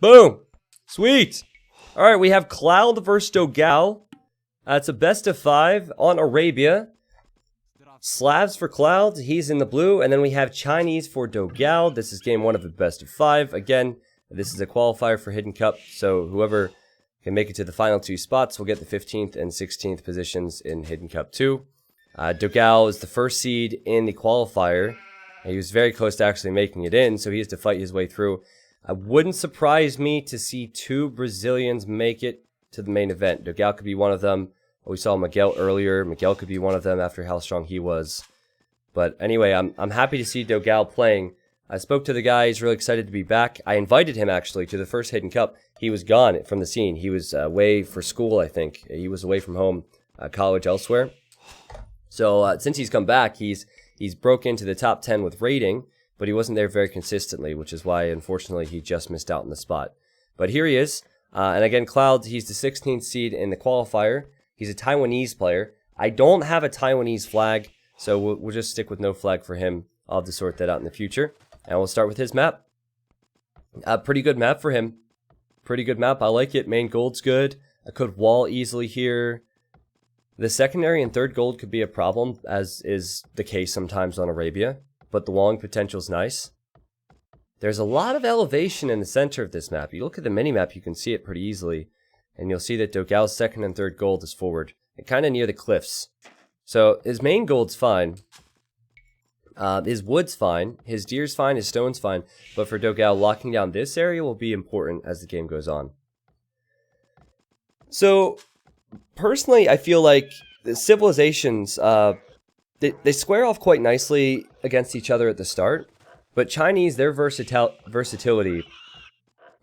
Boom! Sweet! Alright, we have Cloud versus Dogao. It's a best of 5 on Arabia. Slavs for Cloud, he's in the blue. And then we have Chinese for Dogao. This is game 1 of the best of 5. Again, this is a qualifier for Hidden Cup. So whoever can make it to the final 2 spots will get the 15th and 16th positions in Hidden Cup 2. Dogao is the first seed in the qualifier. He was very close to actually making it in, so he has to fight his way through. It wouldn't surprise me to see 2 Brazilians make it to the main event. Dogao could be one of them. We saw Miguel earlier. Miguel could be one of them after how strong he was. But anyway, I'm happy to see Dogao playing. I spoke to the guy. He's really excited to be back. I invited him, actually, to the first Hidden Cup. He was gone from the scene. He was away for school, I think. He was away from home, college elsewhere. So since he's come back, he's broke into the top 10 with rating, but he wasn't there very consistently, which is why, unfortunately, he just missed out on the spot. But here he is. And again, Cloud, he's the 16th seed in the qualifier. He's a Taiwanese player. I don't have a Taiwanese flag, so we'll just stick with no flag for him. I'll have to sort that out in the future. And we'll start with his map. Pretty good map for him. Pretty good map. I like it. Main gold's good. I could wall easily here. The secondary and third gold could be a problem, as is the case sometimes on Arabia. But the walling potential's nice. There's a lot of elevation in the center of this map. You look at the mini-map, you can see it pretty easily. And you'll see that Dogao's second and third gold is forward. And kind of near the cliffs. So his main gold's fine. His wood's fine. His deer's fine. His stone's fine. But for Dogao, locking down this area will be important as the game goes on. So, personally, I feel like the civilizations, they square off quite nicely against each other at the start. But Chinese, their versatility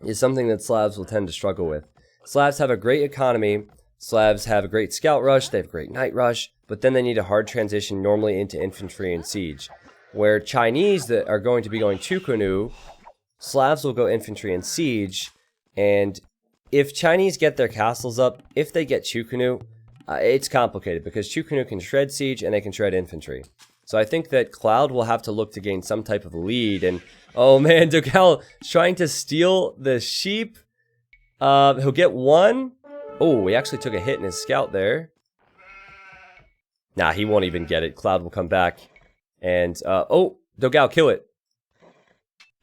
is something that Slavs will tend to struggle with. Slavs have a great economy. Slavs have a great scout rush. They have a great night rush. But then they need a hard transition normally into infantry and siege. Where Chinese that are going to be going Chukunu, Slavs will go infantry and siege. And if Chinese get their castles up, if they get Chukunu, it's complicated. Because Chukunu can shred siege and they can shred infantry. So I think that Cloud will have to look to gain some type of lead. And, oh man, Dogao is trying to steal the sheep. He'll get one. Oh, he actually took a hit in his scout there. Nah, he won't even get it. Cloud will come back. And, oh, Dogao, kill it.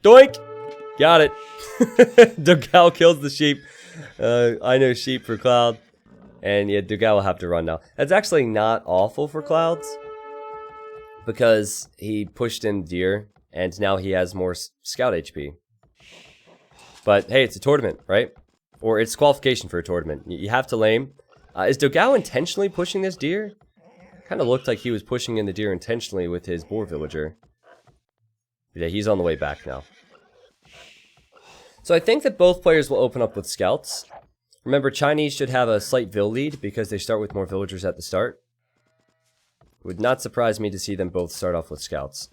Doink! Got it. Dogao kills the sheep. I know sheep for Cloud. And yeah, Dogao will have to run now. That's actually not awful for Clouds. Because he pushed in deer. And now he has more scout HP. But hey, it's a tournament, right? Or it's qualification for a tournament. You have to lame. Is Dogao intentionally pushing this deer? Kind of looked like he was pushing in the deer intentionally with his boar villager. But yeah, he's on the way back now. So I think that both players will open up with scouts. Remember, Chinese should have a slight vill lead because they start with more villagers at the start. Would not surprise me to see them both start off with scouts.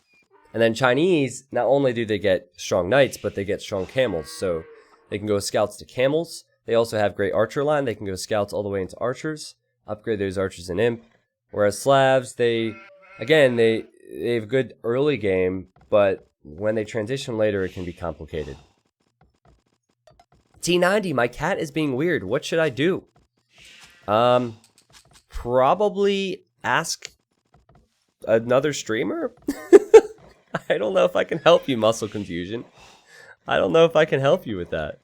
And then Chinese, not only do they get strong knights, but they get strong camels. So they can go scouts to camels. They also have great archer line. They can go scouts all the way into archers. Upgrade those archers in imp. Whereas Slavs, they have a good early game, but when they transition later, it can be complicated. T90, my cat is being weird. What should I do? Probably ask another streamer? I don't know if I can help you, Muscle Confusion. I don't know if I can help you with that.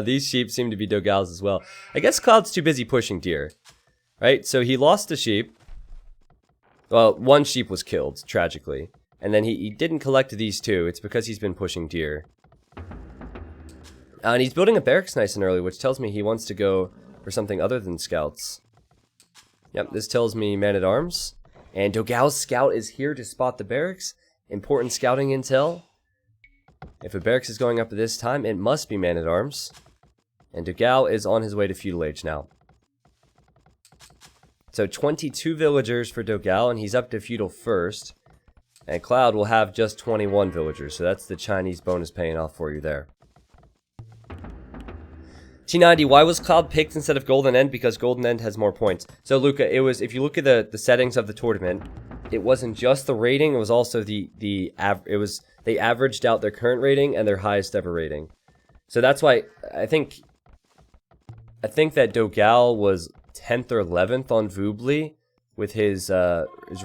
These sheep seem to be Dogao's as well. I guess Cloud's too busy pushing deer. Right? So he lost a sheep. Well, one sheep was killed, tragically. And then he didn't collect these 2. It's because he's been pushing deer. And he's building a barracks nice and early, which tells me he wants to go for something other than scouts. Yep, this tells me man-at-arms. And Dogao's scout is here to spot the barracks. Important scouting intel. If a barracks is going up at this time, it must be man-at-arms. And Dogao is on his way to feudal age now. So 22 villagers for Dogao, and he's up to feudal first. And Cloud will have just 21 villagers, so that's the Chinese bonus paying off for you there. T90, why was Cloud picked instead of Golden End? Because Golden End has more points. So Luca, it was, if you look at the settings of the tournament, it wasn't just the rating, it was also they averaged out their current rating and their highest ever rating. So that's why I think that Dogao was 10th or 11th on Voobly with his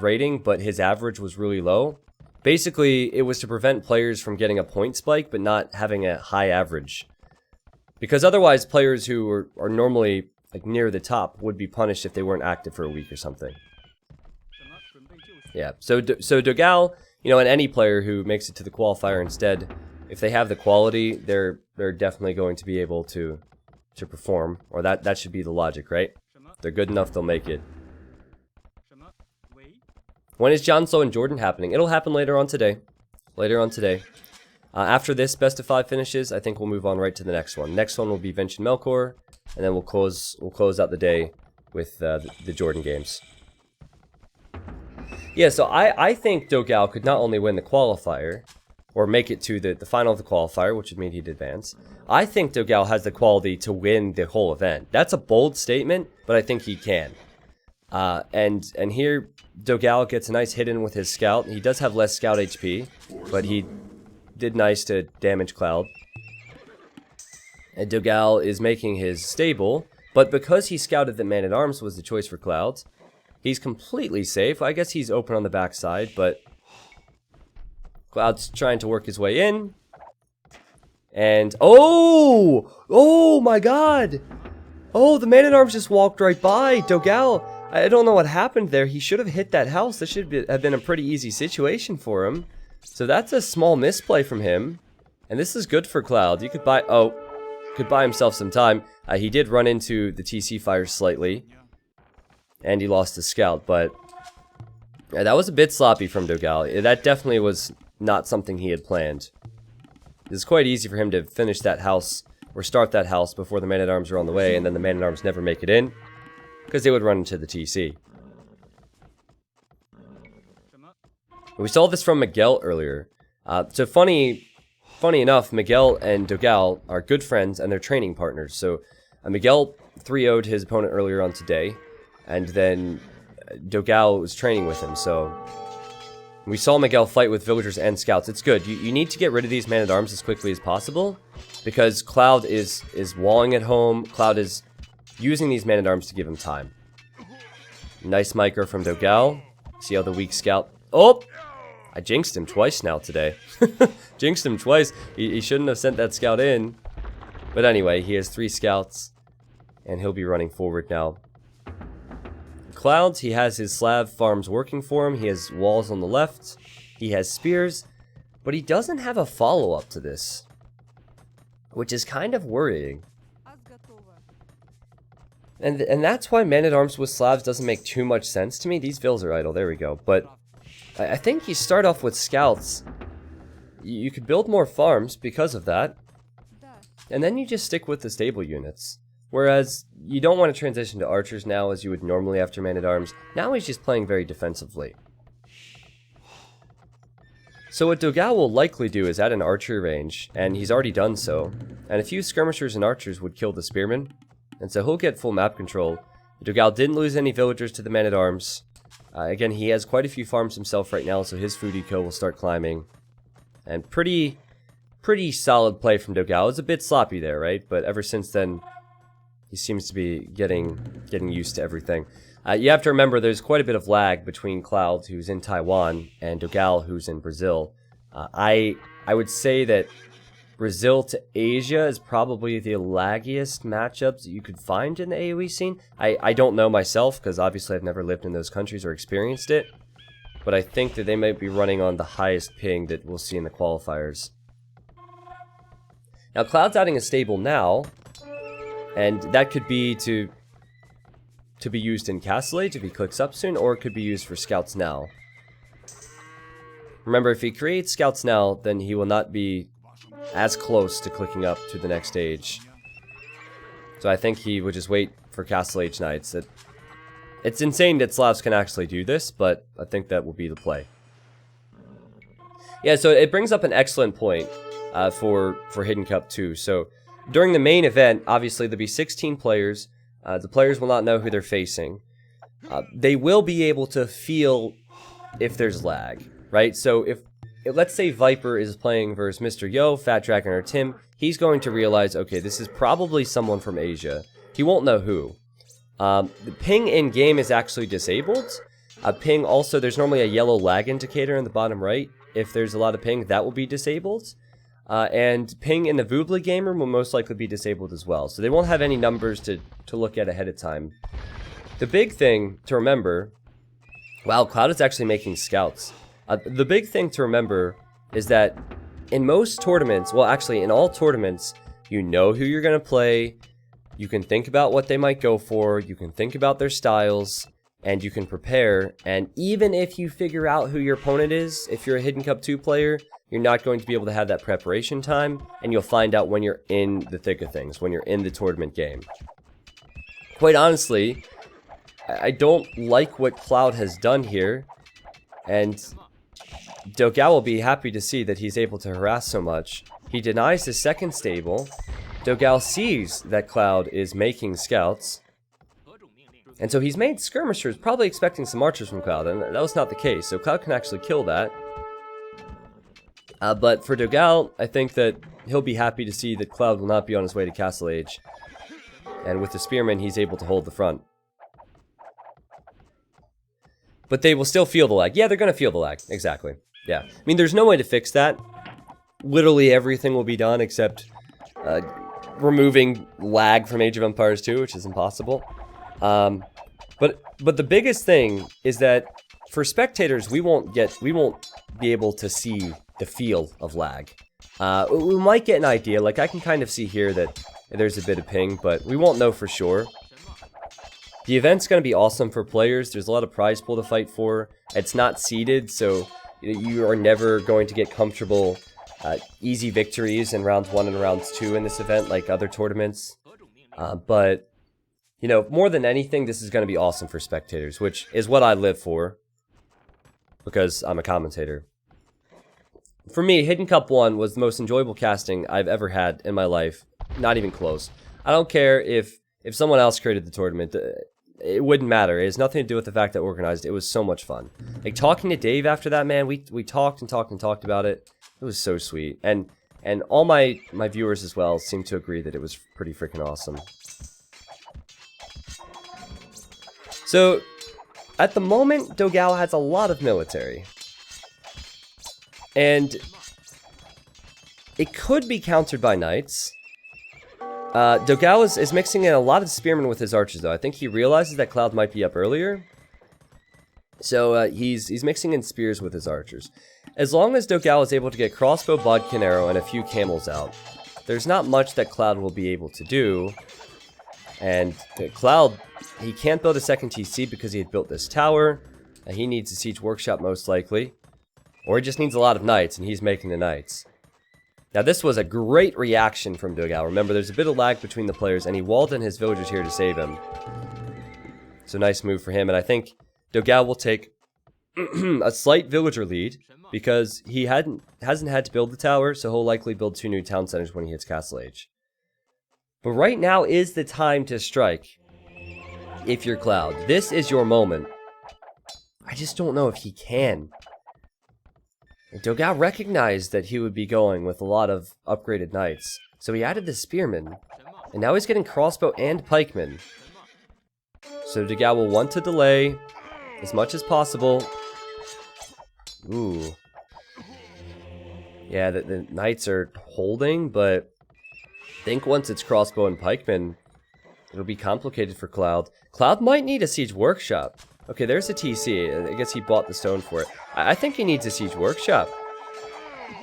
rating, but his average was really low. Basically, it was to prevent players from getting a point spike, but not having a high average. Because otherwise, players who are normally like near the top would be punished if they weren't active for a week or something. Yeah, so Dogao, you know, and any player who makes it to the qualifier instead, if they have the quality, they're definitely going to be able to perform, or that should be the logic, right? If they're good enough, they'll make it. When is Janso and Jordan happening? It'll happen later on today. After this best of 5 finishes, I think we'll move on right to the next one. Next one will be Vinch and Melkor, and then we'll close out the day with the Jordan games. Yeah, so I think Dogao could not only win the qualifier, or make it to the final of the qualifier, which would mean he'd advance. I think Dogao has the quality to win the whole event. That's a bold statement, but I think he can. And here, Dogao gets a nice hit in with his scout. He does have less scout HP, but he did nice to damage Cloud. And Dogao is making his stable, but because he scouted that Man-at-Arms was the choice for Cloud, he's completely safe. I guess he's open on the backside, but Cloud's trying to work his way in. And, oh my god! Oh, the Man-at-Arms just walked right by. Dogao, I don't know what happened there. He should have hit that house. This should have been a pretty easy situation for him. So that's a small misplay from him. And this is good for Cloud. You could buy himself some time. He did run into the TC fires slightly. And he lost his scout, but yeah, that was a bit sloppy from Dogao. That definitely was not something he had planned. It's quite easy for him to finish that house, or start that house before the Man-at-Arms are on the way, and then the Man-at-Arms never make it in, because they would run into the TC. We saw this from Miguel earlier. So funny enough, Miguel and Dogao are good friends, and they're training partners. So Miguel 3-0'd his opponent earlier on today, and then Dogao was training with him, so we saw Miguel fight with villagers and scouts. It's good. You need to get rid of these Man-at-Arms as quickly as possible, because Cloud is walling at home. Cloud is using these Man-at-Arms to give him time. Nice micro from Dogao. See how the weak scout... Oh! I jinxed him twice now today. Jinxed him twice. He shouldn't have sent that scout in. But anyway, he has 3 scouts, and he'll be running forward now. Clouds, he has his slab farms working for him. He has walls on the left. He has spears. But he doesn't have a follow-up to this, which is kind of worrying. And that's why Man-at-Arms with slabs doesn't make too much sense to me. These vills are idle. There we go. But I think you start off with scouts. You could build more farms because of that. And then you just stick with the stable units. Whereas, you don't want to transition to archers now as you would normally after Man-at-Arms. Now he's just playing very defensively. So what Dogao will likely do is add an archer range, and he's already done so. And a few skirmishers and archers would kill the spearmen, and so he'll get full map control. Dogao didn't lose any villagers to the Man-at-Arms. Again, he has quite a few farms himself right now, so his food eco will start climbing. And pretty solid play from Dogao. It's a bit sloppy there, right? But ever since then, he seems to be getting used to everything. You have to remember there's quite a bit of lag between Cloud, who's in Taiwan, and Dogao, who's in Brazil. I would say that Brazil to Asia is probably the laggiest matchups that you could find in the AoE scene. I don't know myself, because obviously I've never lived in those countries or experienced it. But I think that they might be running on the highest ping that we'll see in the qualifiers. Now, Cloud's adding a stable now, and that could be to be used in Castle Age if he clicks up soon, or it could be used for Scouts now. Remember, if he creates Scouts now, then he will not be as close to clicking up to the next stage. So I think he would just wait for Castle Age Knights. It's insane that Slavs can actually do this, but I think that will be the play. Yeah, so it brings up an excellent point for Hidden Cup 2. So during the main event, obviously there'll be 16 players. The players will not know who they're facing. They will be able to feel if there's lag, right? So let's say Viper is playing versus Mr. Yo, Fat Dragon, or Tim. He's going to realize, okay, this is probably someone from Asia. He won't know who. The ping in-game is actually disabled. Ping also, there's normally a yellow lag indicator in the bottom right. If there's a lot of ping, that will be disabled. And ping in the Voobly game room will most likely be disabled as well. So they won't have any numbers to look at ahead of time. The big thing to remember... Wow, Cloud is actually making scouts. The big thing to remember is that in most tournaments, well actually in all tournaments, you know who you're going to play, you can think about what they might go for, you can think about their styles, and you can prepare, and even if you figure out who your opponent is, if you're a Hidden Cup 2 player, you're not going to be able to have that preparation time, and you'll find out when you're in the thick of things, when you're in the tournament game. Quite honestly, I don't like what Cloud has done here, and Dogao will be happy to see that he's able to harass so much. He denies his second stable. Dogao sees that Cloud is making scouts, and so he's made skirmishers, probably expecting some archers from Cloud, and that was not the case, so Cloud can actually kill that. But for Dogao, I think that he'll be happy to see that Cloud will not be on his way to Castle Age. And with the Spearman, he's able to hold the front. But they will still feel the lag. Yeah, they're going to feel the lag. Exactly. Yeah. I mean, there's no way to fix that. Literally everything will be done except removing lag from Age of Empires 2, which is impossible. But the biggest thing is that for spectators, we won't be able to see the feel of lag. We might get an idea. Like, I can kind of see here that there's a bit of ping, but we won't know for sure. The event's going to be awesome for players. There's a lot of prize pool to fight for. It's not seeded, so you are never going to get comfortable, easy victories in rounds 1 and rounds 2 in this event like other tournaments. But, you know, more than anything, this is going to be awesome for spectators, which is what I live for, because I'm a commentator. For me, Hidden Cup 1 was the most enjoyable casting I've ever had in my life. Not even close. I don't care if someone else created the tournament. It wouldn't matter. It has nothing to do with the fact that I organized it. It was so much fun. Like, talking to Dave after that, man, we talked and talked and talked about it. It was so sweet. And all my viewers as well seemed to agree that it was pretty freaking awesome. So, at the moment, Dogao has a lot of military. And it could be countered by knights. Dogao is mixing in a lot of spearmen with his archers, though. I think he realizes that Cloud might be up earlier. So he's mixing in spears with his archers. As long as Dogao is able to get crossbow, bodkin arrow, and a few camels out, there's not much that Cloud will be able to do. And Cloud, he can't build a second TC because he had built this tower. He needs a siege workshop most likely. Or he just needs a lot of knights, and he's making the knights. Now, this was a great reaction from Dogao. Remember, there's a bit of lag between the players, and he walled in his villagers here to save him. So, nice move for him, and I think Dogao will take a slight villager lead, because he hasn't had to build the tower, so he'll likely build 2 new town centers when he hits Castle Age. But right now is the time to strike, if you're Cloud. This is your moment. I just don't know if he can. Dogao recognized that he would be going with a lot of upgraded knights, so he added the spearmen, and now he's getting crossbow and pikemen. So Dogao will want to delay as much as possible. Ooh. Yeah, the knights are holding, but I think once it's crossbow and pikemen, it'll be complicated for Cloud. Cloud might need a siege workshop. Okay, there's a TC. I guess he bought the stone for it. I think he needs a siege workshop.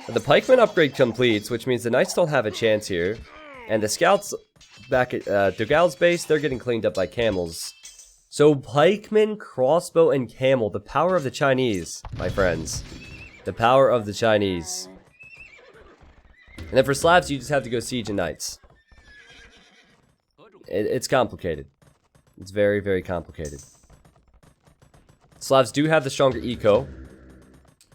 The pikeman upgrade completes, which means the knights don't have a chance here. And the scouts back at Dogao's base, they're getting cleaned up by camels. So pikeman, crossbow, and camel. The power of the Chinese, my friends. The power of the Chinese. And then for Slavs, you just have to go siege and knights. It's complicated. It's very, very complicated. Slavs do have the stronger eco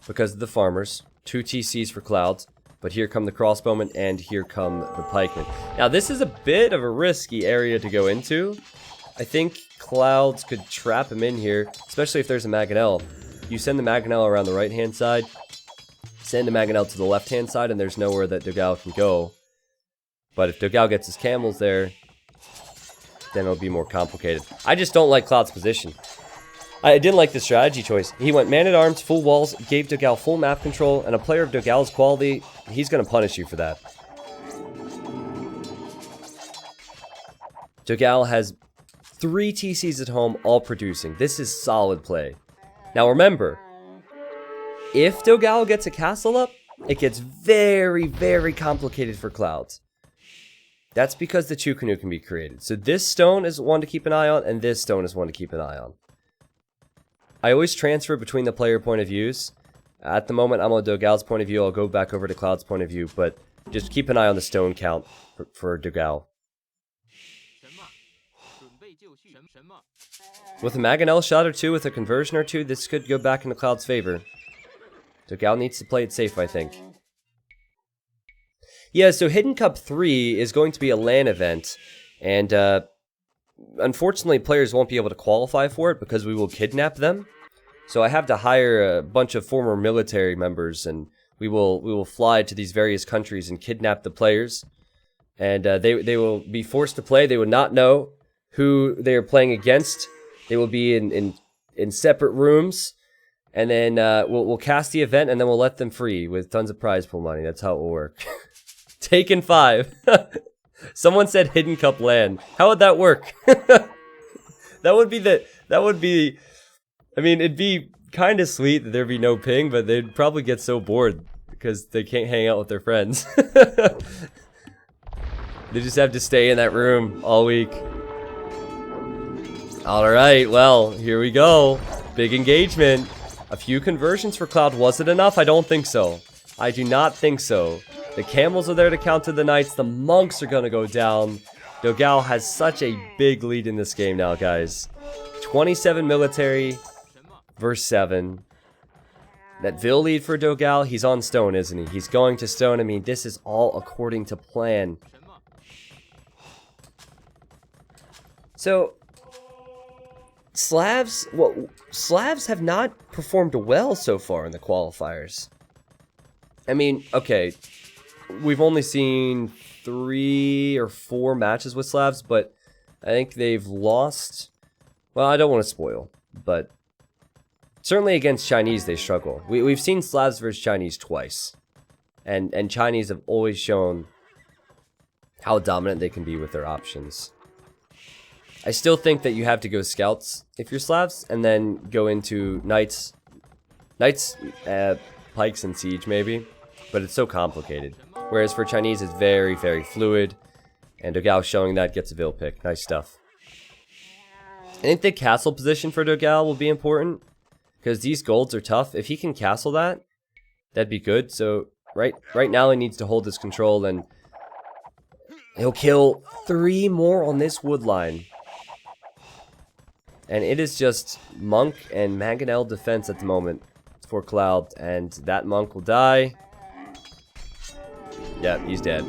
because of the farmers. 2 TCs for Clouds, but here come the crossbowmen and here come the pikemen. Now this is a bit of a risky area to go into. I think Clouds could trap him in here, especially if there's a Mangonel. You send the Mangonel around the right hand side. send the Mangonel to the left-hand side, and there's nowhere that Dogao can go. But if Dogao gets his camels there, then it'll be more complicated. I just don't like Cloud's position. I didn't like the strategy choice. He went man-at-arms, full walls, gave Dogao full map control, and a player of Dogao's quality, he's going to punish you for that. Dogao has 3 TCs at home, all producing. This is solid play. Now remember, if Dogao gets a castle up, it gets very, very complicated for Cloud. That's because the Chukunu can be created. So this stone is one to keep an eye on, and this stone is one to keep an eye on. I always transfer between the player point of views. At the moment, I'm on Dogao's point of view. I'll go back over to Cloud's point of view, but just keep an eye on the stone count for Dogao. With a Mangonel shot or 2, with a conversion or 2, this could go back into Cloud's favor. Dogao needs to play it safe, I think. Yeah, so Hidden Cup 3 is going to be a LAN event, and unfortunately players won't be able to qualify for it because we will kidnap them. So I have to hire a bunch of former military members, and we will fly to these various countries and kidnap the players. And they will be forced to play. They will not know who they are playing against. They will be in separate rooms. And then we'll cast the event, and then we'll let them free with tons of prize pool money. That's how it will work. Taken 5. Someone said Hidden Cup LAN. How would that work? That would be, I mean, it'd be kind of sweet that there'd be no ping, but they'd probably get so bored because they can't hang out with their friends. They just have to stay in that room all week. Alright, well, here we go. Big engagement. A few conversions for Cloud. Was it enough? I don't think so. I do not think so. The camels are there to counter the knights. The monks are going to go down. Dogao has such a big lead in this game now, guys. 27 military versus 7. That Vil lead for Dogao. He's on stone, isn't he? He's going to stone. I mean, this is all according to plan. So, Slavs have not performed well so far in the qualifiers. I mean, okay, we've only seen 3 or 4 matches with Slavs, but I think they've lost. Well, I don't want to spoil, but certainly against Chinese they struggle. We've seen Slavs versus Chinese twice, and Chinese have always shown how dominant they can be with their options. I still think that you have to go scouts if you're Slavs, and then go into knights, pikes, and siege maybe. But it's so complicated. Whereas for Chinese, it's very, very fluid. And Dogao showing that gets a Vil pick. Nice stuff. I think the castle position for Dogao will be important. Because these golds are tough. If he can castle that, that'd be good. So right now he needs to hold his control. And he'll kill 3 more on this wood line. And it is just Monk and Mangonel defense at the moment for Cloud. And that Monk will die. Yeah, he's dead.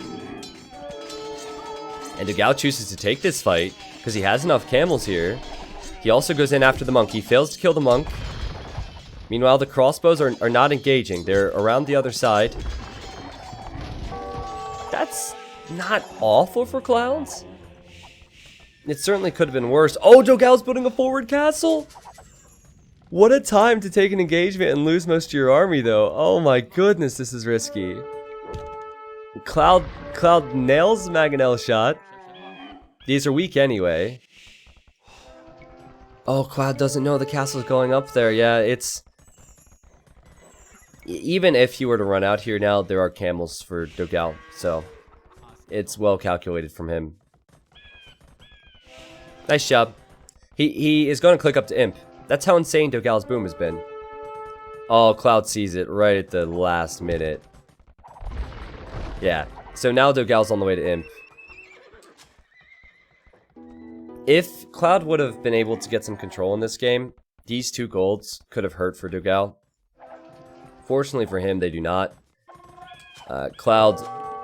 And Dogao chooses to take this fight because he has enough camels here. He also goes in after the monk. He fails to kill the monk. Meanwhile, the crossbows are not engaging. They're around the other side. That's not awful for Clouds. It certainly could have been worse. Oh, Dogao's building a forward castle. What a time to take an engagement and lose most of your army, though. Oh my goodness, this is risky. Cloud nails the Mangonel shot. These are weak anyway. Oh, Cloud doesn't know the castle's going up there. Yeah, it's... Even if he were to run out here now, there are camels for Dogao. So, it's well calculated from him. Nice job. He is going to click up to Imp. That's how insane Dogao's boom has been. Oh, Cloud sees it right at the last minute. Yeah, so now Dogao's on the way to Imp. If Cloud would have been able to get some control in this game, these 2 golds could have hurt for Dogao. Fortunately for him, they do not. Cloud,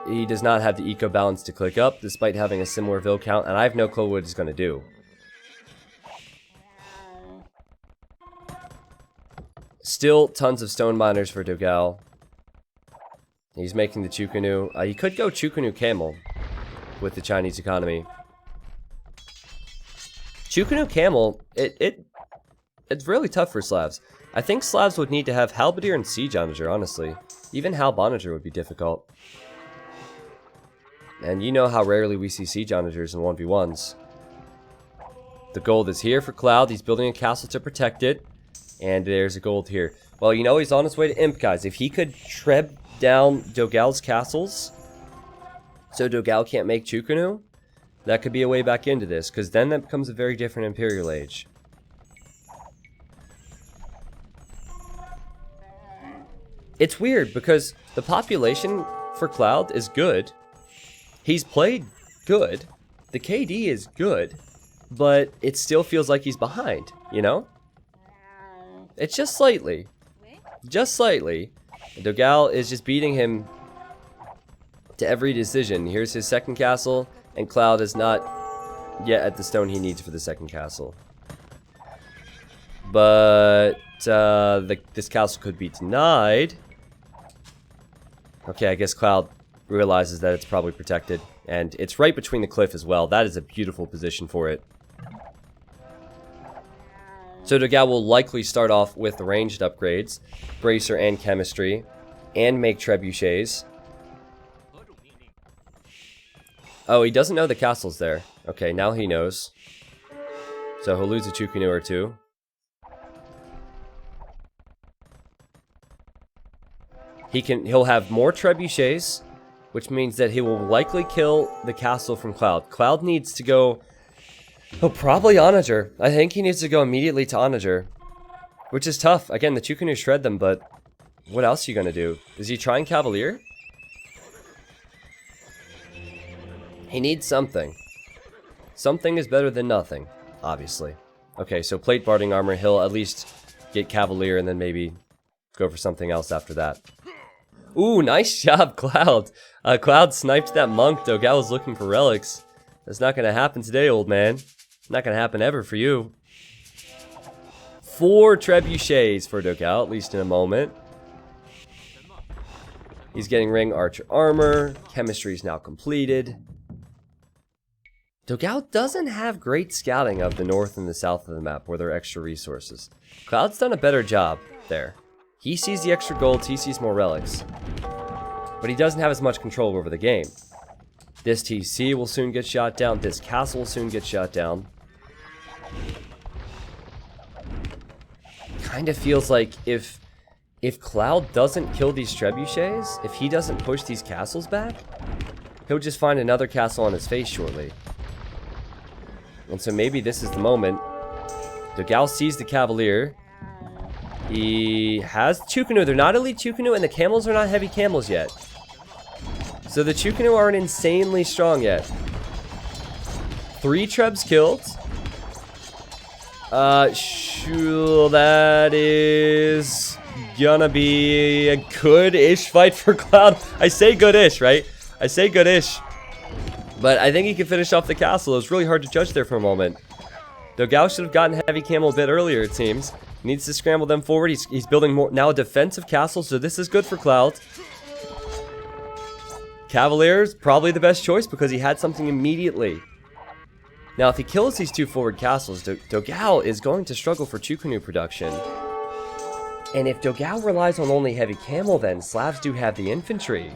he does not have the eco balance to click up, despite having a similar Vil count, and I have no clue what he's going to do. Still tons of stone miners for Dogao. He's making the Chukunu. He could go Chukunu Camel with the Chinese economy. Chukunu Camel, it's really tough for Slavs. I think Slavs would need to have Halberdier and Siege Onager, honestly. Even Halb Onager would be difficult. And you know how rarely we see Siege Onagers in 1v1s. The gold is here for Cloud. He's building a castle to protect it. And there's a gold here. Well, you know he's on his way to Imp, guys. If he could treb down Dogao's castles, so Dogao can't make Chukunu, that could be a way back into this. Because then that becomes a very different Imperial Age. It's weird because the population for Cloud is good. He's played good. The KD is good. But it still feels like he's behind, you know? It's just slightly. Just slightly. Dogao is just beating him to every decision. Here's his second castle, and Cloud is not yet at the stone he needs for the second castle. But this castle could be denied. Okay, I guess Cloud realizes that it's probably protected. And it's right between the cliff as well. That is a beautiful position for it. So Dogao will likely start off with the ranged upgrades, Bracer and Chemistry, and make Trebuchets. Oh, he doesn't know the castle's there. Okay, now he knows. So he'll lose a Chukunu or two. He'll have more Trebuchets, which means that he will likely kill the castle from Cloud. Cloud needs to go... Oh, probably Onager. I think he needs to go immediately to Onager. Which is tough. Again, the Chukunu shred them, but... What else are you gonna do? Is he trying Cavalier? He needs something. Something is better than nothing, obviously. Okay, so plate barding armor, he'll at least get Cavalier and then maybe go for something else after that. Ooh, nice job, Cloud. Cloud sniped that monk. Dogao was looking for relics. That's not gonna happen today, old man. Not gonna happen ever for you. 4 trebuchets for Dogao, at least in a moment. He's getting ring archer armor. Chemistry is now completed. Dogao doesn't have great scouting of the north and the south of the map where there are extra resources. Cloud's done a better job there. He sees the extra golds, he sees more relics. But he doesn't have as much control over the game. This TC will soon get shot down. This castle will soon get shot down. Kind of feels like if Cloud doesn't kill these trebuchets, if he doesn't push these castles back, he'll just find another castle on his face shortly. And so maybe this is the moment. Dogao sees the Cavalier. He has Chukunu. They're not elite Chukunu, and the camels are not heavy camels yet. So the Chukunu aren't insanely strong yet. 3 trebs killed. Sure, that is gonna be a good-ish fight for Cloud. I say good-ish, right? I say good-ish. But I think he can finish off the castle. It was really hard to judge there for a moment. Dogao should have gotten heavy camel a bit earlier, it seems. Needs to scramble them forward. He's building more now a defensive castle, so this is good for Cloud. Cavalier's probably the best choice because he had something immediately. Now, if he kills these 2 forward castles, Dogao is going to struggle for Chukunu production. And if Dogao relies on only heavy camel, then Slavs do have the infantry.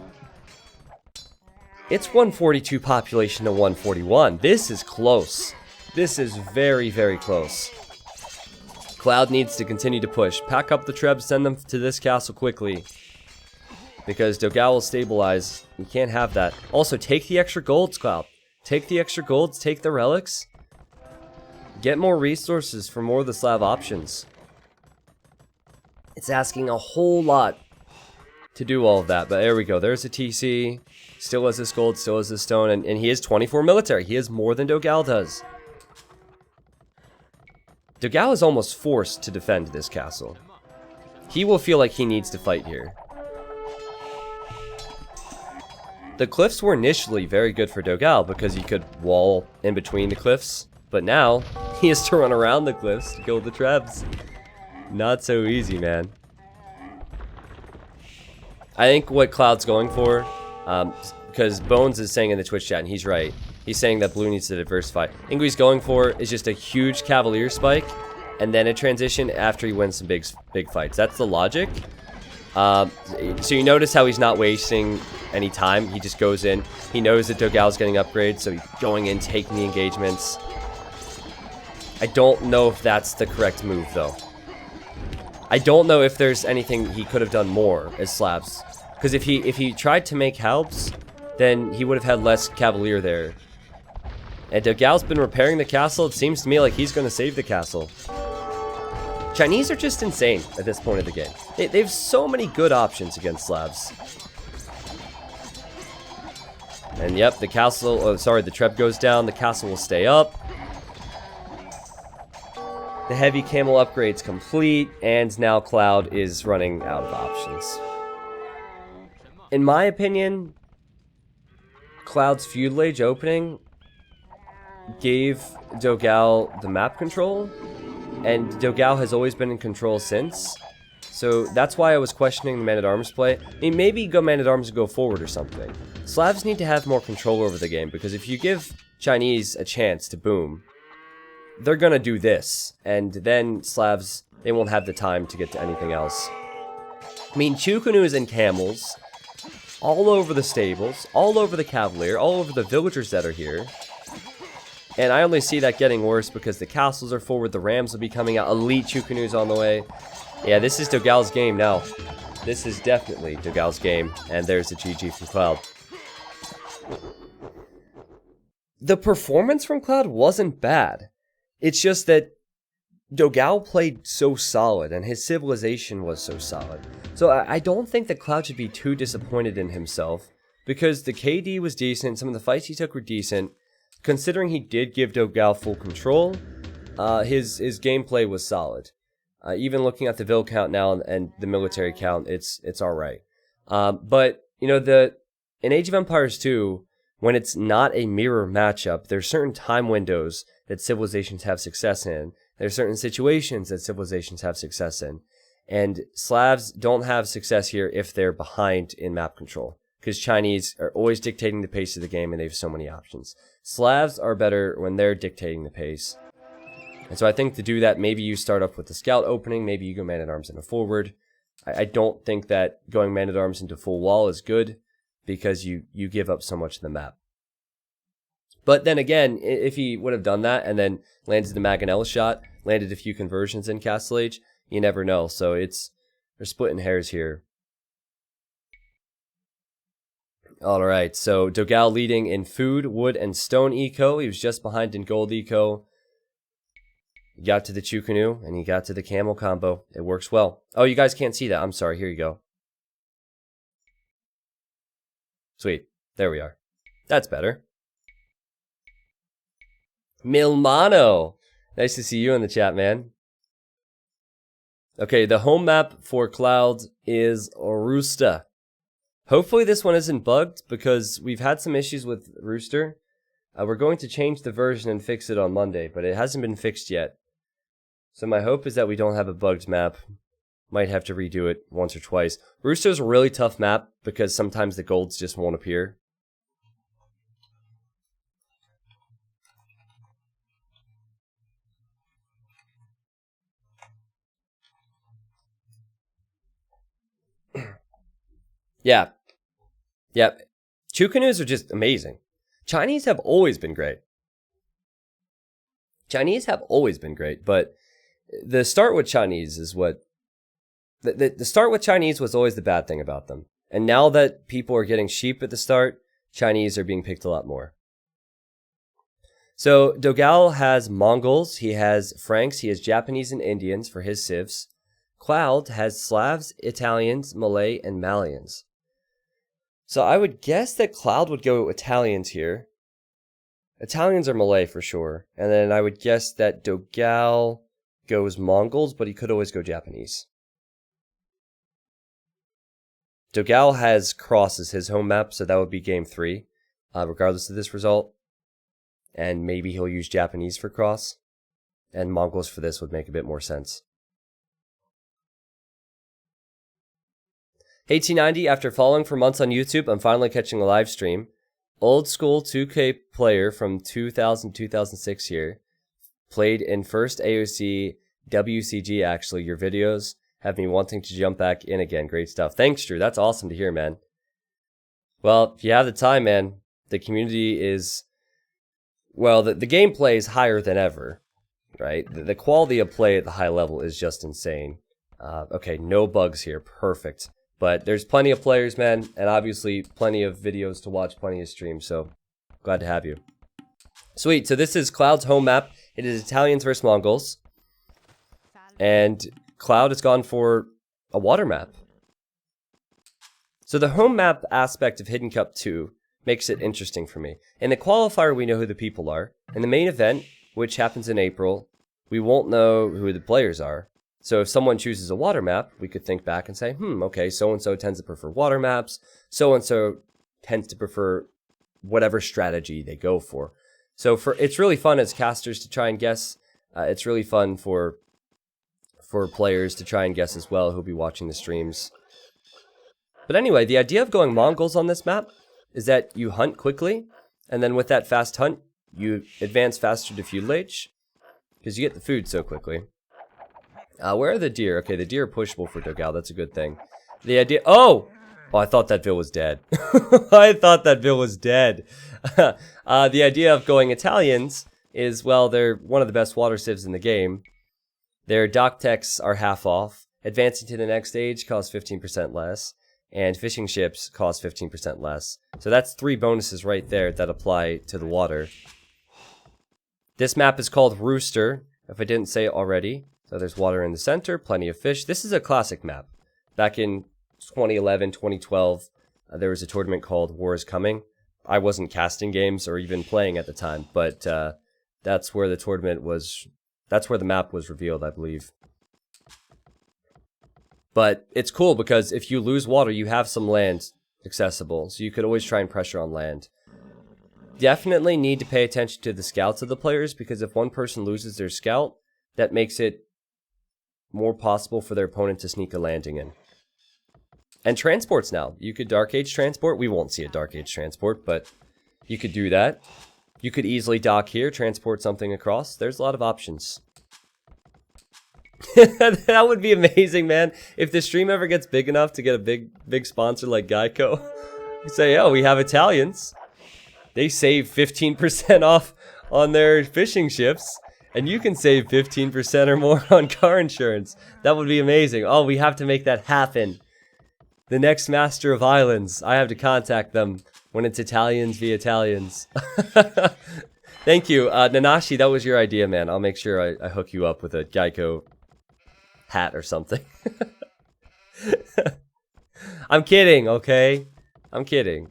It's 142 population to 141. This is close. This is very, very close. Cloud needs to continue to push. Pack up the trebs, send them to this castle quickly. Because Dogao will stabilize. You can't have that. Also, take the extra golds, Cloud. Take the extra golds, take the relics. Get more resources for more of the Slav options. It's asking a whole lot to do all of that. But there we go. There's a TC. Still has this gold, still has this stone. And he is 24 military. He has more than Dogao does. Dogao is almost forced to defend this castle. He will feel like he needs to fight here. The cliffs were initially very good for Dogao because he could wall in between the cliffs. But now, he has to run around the cliffs to kill the trebs. Not so easy, man. I think what Cloud's going for, because Bones is saying in the Twitch chat, and he's right. He's saying that blue needs to diversify. I think what he's going for is just a huge Cavalier spike, and then a transition after he wins some big fights. That's the logic. So you notice how he's not wasting any time. He just goes in. He knows that Dogao's getting upgrades, so he's going in, taking the engagements. I don't know if that's the correct move, though. I don't know if there's anything he could have done more as Slabs. Because if he tried to make helps, then he would have had less Cavalier there. And Dogao's been repairing the castle. It seems to me like he's going to save the castle. Chinese are just insane at this point of the game. They have so many good options against Slavs. And yep, the castle, oh sorry, the trap goes down, the castle will stay up. The heavy camel upgrade's complete, and now Cloud is running out of options. In my opinion, Cloud's Feudal Age opening gave Dogao the map control, and Dogao has always been in control since. So that's why I was questioning the Man-at-Arms play. I mean, maybe go Man-at-Arms and go forward or something. Slavs need to have more control over the game, because if you give Chinese a chance to boom, they're gonna do this, and then Slavs, they won't have the time to get to anything else. I mean, Chukunus and camels, all over the stables, all over the Cavalier, all over the villagers that are here. And I only see that getting worse because the castles are forward, the rams will be coming out, elite Chukunus on the way. Yeah, this is Dogao's game now. This is definitely Dogao's game, and there's the GG from Cloud. The performance from Cloud wasn't bad. It's just that Dogao played so solid, and his civilization was so solid. So I don't think that Cloud should be too disappointed in himself, because the KD was decent, some of the fights he took were decent. Considering he did give Dogao full control, his gameplay was solid. Even looking at the Vil count now and the military count, it's alright. But, you know, in Age of Empires 2, when it's not a mirror matchup, there's certain time windows that civilizations have success in. There's certain situations that civilizations have success in. And Slavs don't have success here if they're behind in map control. Because Chinese are always dictating the pace of the game and they have so many options. Slavs are better when they're dictating the pace. And so I think to do that, maybe you start off with the scout opening, maybe you go Man-at-Arms into forward. I don't think that going Man-at-Arms into full wall is good, because you give up so much of the map. But then again, if he would have done that and then landed the Mangonella shot, landed a few conversions in Castle Age, you never know. So they're splitting hairs here. Alright, so Dogao leading in food, wood, and stone eco. He was just behind in gold eco. He got to the Chukunu, and he got to the camel combo. It works well. Oh, you guys can't see that. I'm sorry. Here you go. Sweet. There we are. That's better. Milmano! Nice to see you in the chat, man. Okay, the home map for Cloud is Roosta. Hopefully this one isn't bugged, because we've had some issues with Rooster. We're going to change the version and fix it on Monday, but it hasn't been fixed yet. So my hope is that we don't have a bugged map. Might have to redo it once or twice. Rooster's a really tough map, because sometimes the golds just won't appear. Yeah. Yep. Chukunus are just amazing. Chinese have always been great. Chinese have always been great, but the start with Chinese is what... The start with Chinese was always the bad thing about them. And now that people are getting sheep at the start, Chinese are being picked a lot more. So Dogao has Mongols, he has Franks, he has Japanese and Indians for his civs. Cloud has Slavs, Italians, Malay, and Malians. So I would guess that Cloud would go Italians here. Italians are Malay for sure. And then I would guess that Dogao goes Mongols, but he could always go Japanese. Dogao has Cross as his home map, so that would be game 3, regardless of this result. And maybe he'll use Japanese for Cross. And Mongols for this would make a bit more sense. 1890, after following for months on YouTube, I'm finally catching a live stream. Old school 2K player from 2000-2006 here. Played in first AOC, WCG actually. Your videos have me wanting to jump back in again. Great stuff. Thanks, Drew. That's awesome to hear, man. Well, if you have the time, man, the community is... Well, the gameplay is higher than ever, right? The quality of play at the high level is just insane. Okay, no bugs here. Perfect. But there's plenty of players, man, and obviously plenty of videos to watch, plenty of streams, so glad to have you. Sweet, so this is Cloud's home map. It is Italians versus Mongols. And Cloud has gone for a water map. So the home map aspect of Hidden Cup 2 makes it interesting for me. In the qualifier, we know who the people are. In the main event, which happens in April, we won't know who the players are. So if someone chooses a water map, we could think back and say, okay, so-and-so tends to prefer water maps. So-and-so tends to prefer whatever strategy they go for. So it's really fun as casters to try and guess. It's really fun for players to try and guess as well who'll be watching the streams. But anyway, the idea of going Mongols on this map is that you hunt quickly, and then with that fast hunt, you advance faster to feudal age, because you get the food so quickly. Where are the deer? Okay, the deer are pushable for Dogao. That's a good thing. The idea... Oh, I thought that bill was dead. I thought that bill was dead. The idea of going Italians is, well, they're one of the best water civs in the game. Their dock techs are half off. Advancing to the next stage costs 15% less. And fishing ships cost 15% less. So that's 3 bonuses right there that apply to the water. This map is called Rooster, if I didn't say it already. So there's water in the center, plenty of fish. This is a classic map. Back in 2011, 2012, there was a tournament called War is Coming. I wasn't casting games or even playing at the time, but that's where the tournament was, that's where the map was revealed, I believe. But it's cool because if you lose water, you have some land accessible, so you could always try and pressure on land. Definitely need to pay attention to the scouts of the players, because if one person loses their scout, that makes it more possible for their opponent to sneak a landing in. And transports now. You could Dark Age transport. We won't see a Dark Age transport, but you could do that. You could easily dock here, transport something across. There's a lot of options. That would be amazing, man. If the stream ever gets big enough to get a big sponsor like Geico, you say, oh, we have Italians. They save 15% off on their fishing ships. And you can save 15% or more on car insurance. That would be amazing. Oh, we have to make that happen. The next Master of Islands. I have to contact them when it's Italians via Italians. Thank you. Nanashi, that was your idea, man. I'll make sure I hook you up with a Geico hat or something. I'm kidding, okay? I'm kidding.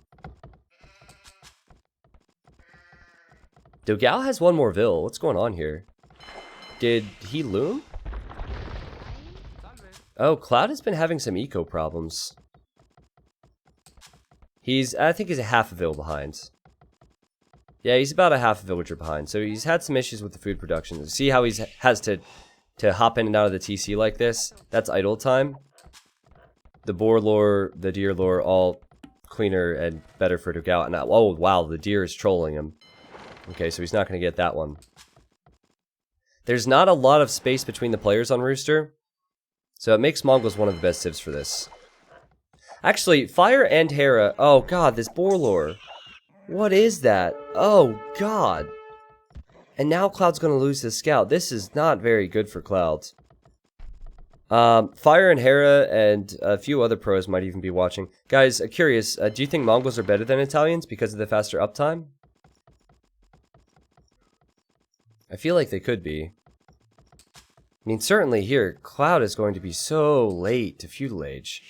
Dogao has one more Ville. What's going on here? Did he loom? Oh, Cloud has been having some eco problems. I think he's a half a Ville behind. Yeah, he's about a half a villager behind. So he's had some issues with the food production. See how he has to hop in and out of the TC like this? That's idle time. The boar lore, the deer lore, all cleaner and better for Dogao. And oh, wow, the deer is trolling him. Okay, so he's not going to get that one. There's not a lot of space between the players on Rooster, so it makes Mongols one of the best civs for this. Actually, Fire and Hera... Oh, God, this boar lore. What is that? Oh, God. And now Cloud's going to lose his scout. This is not very good for Cloud. Fire and Hera and a few other pros might even be watching. Guys, curious, do you think Mongols are better than Italians because of the faster uptime? I feel like they could be. I mean, certainly here, Cloud is going to be so late to feudal age.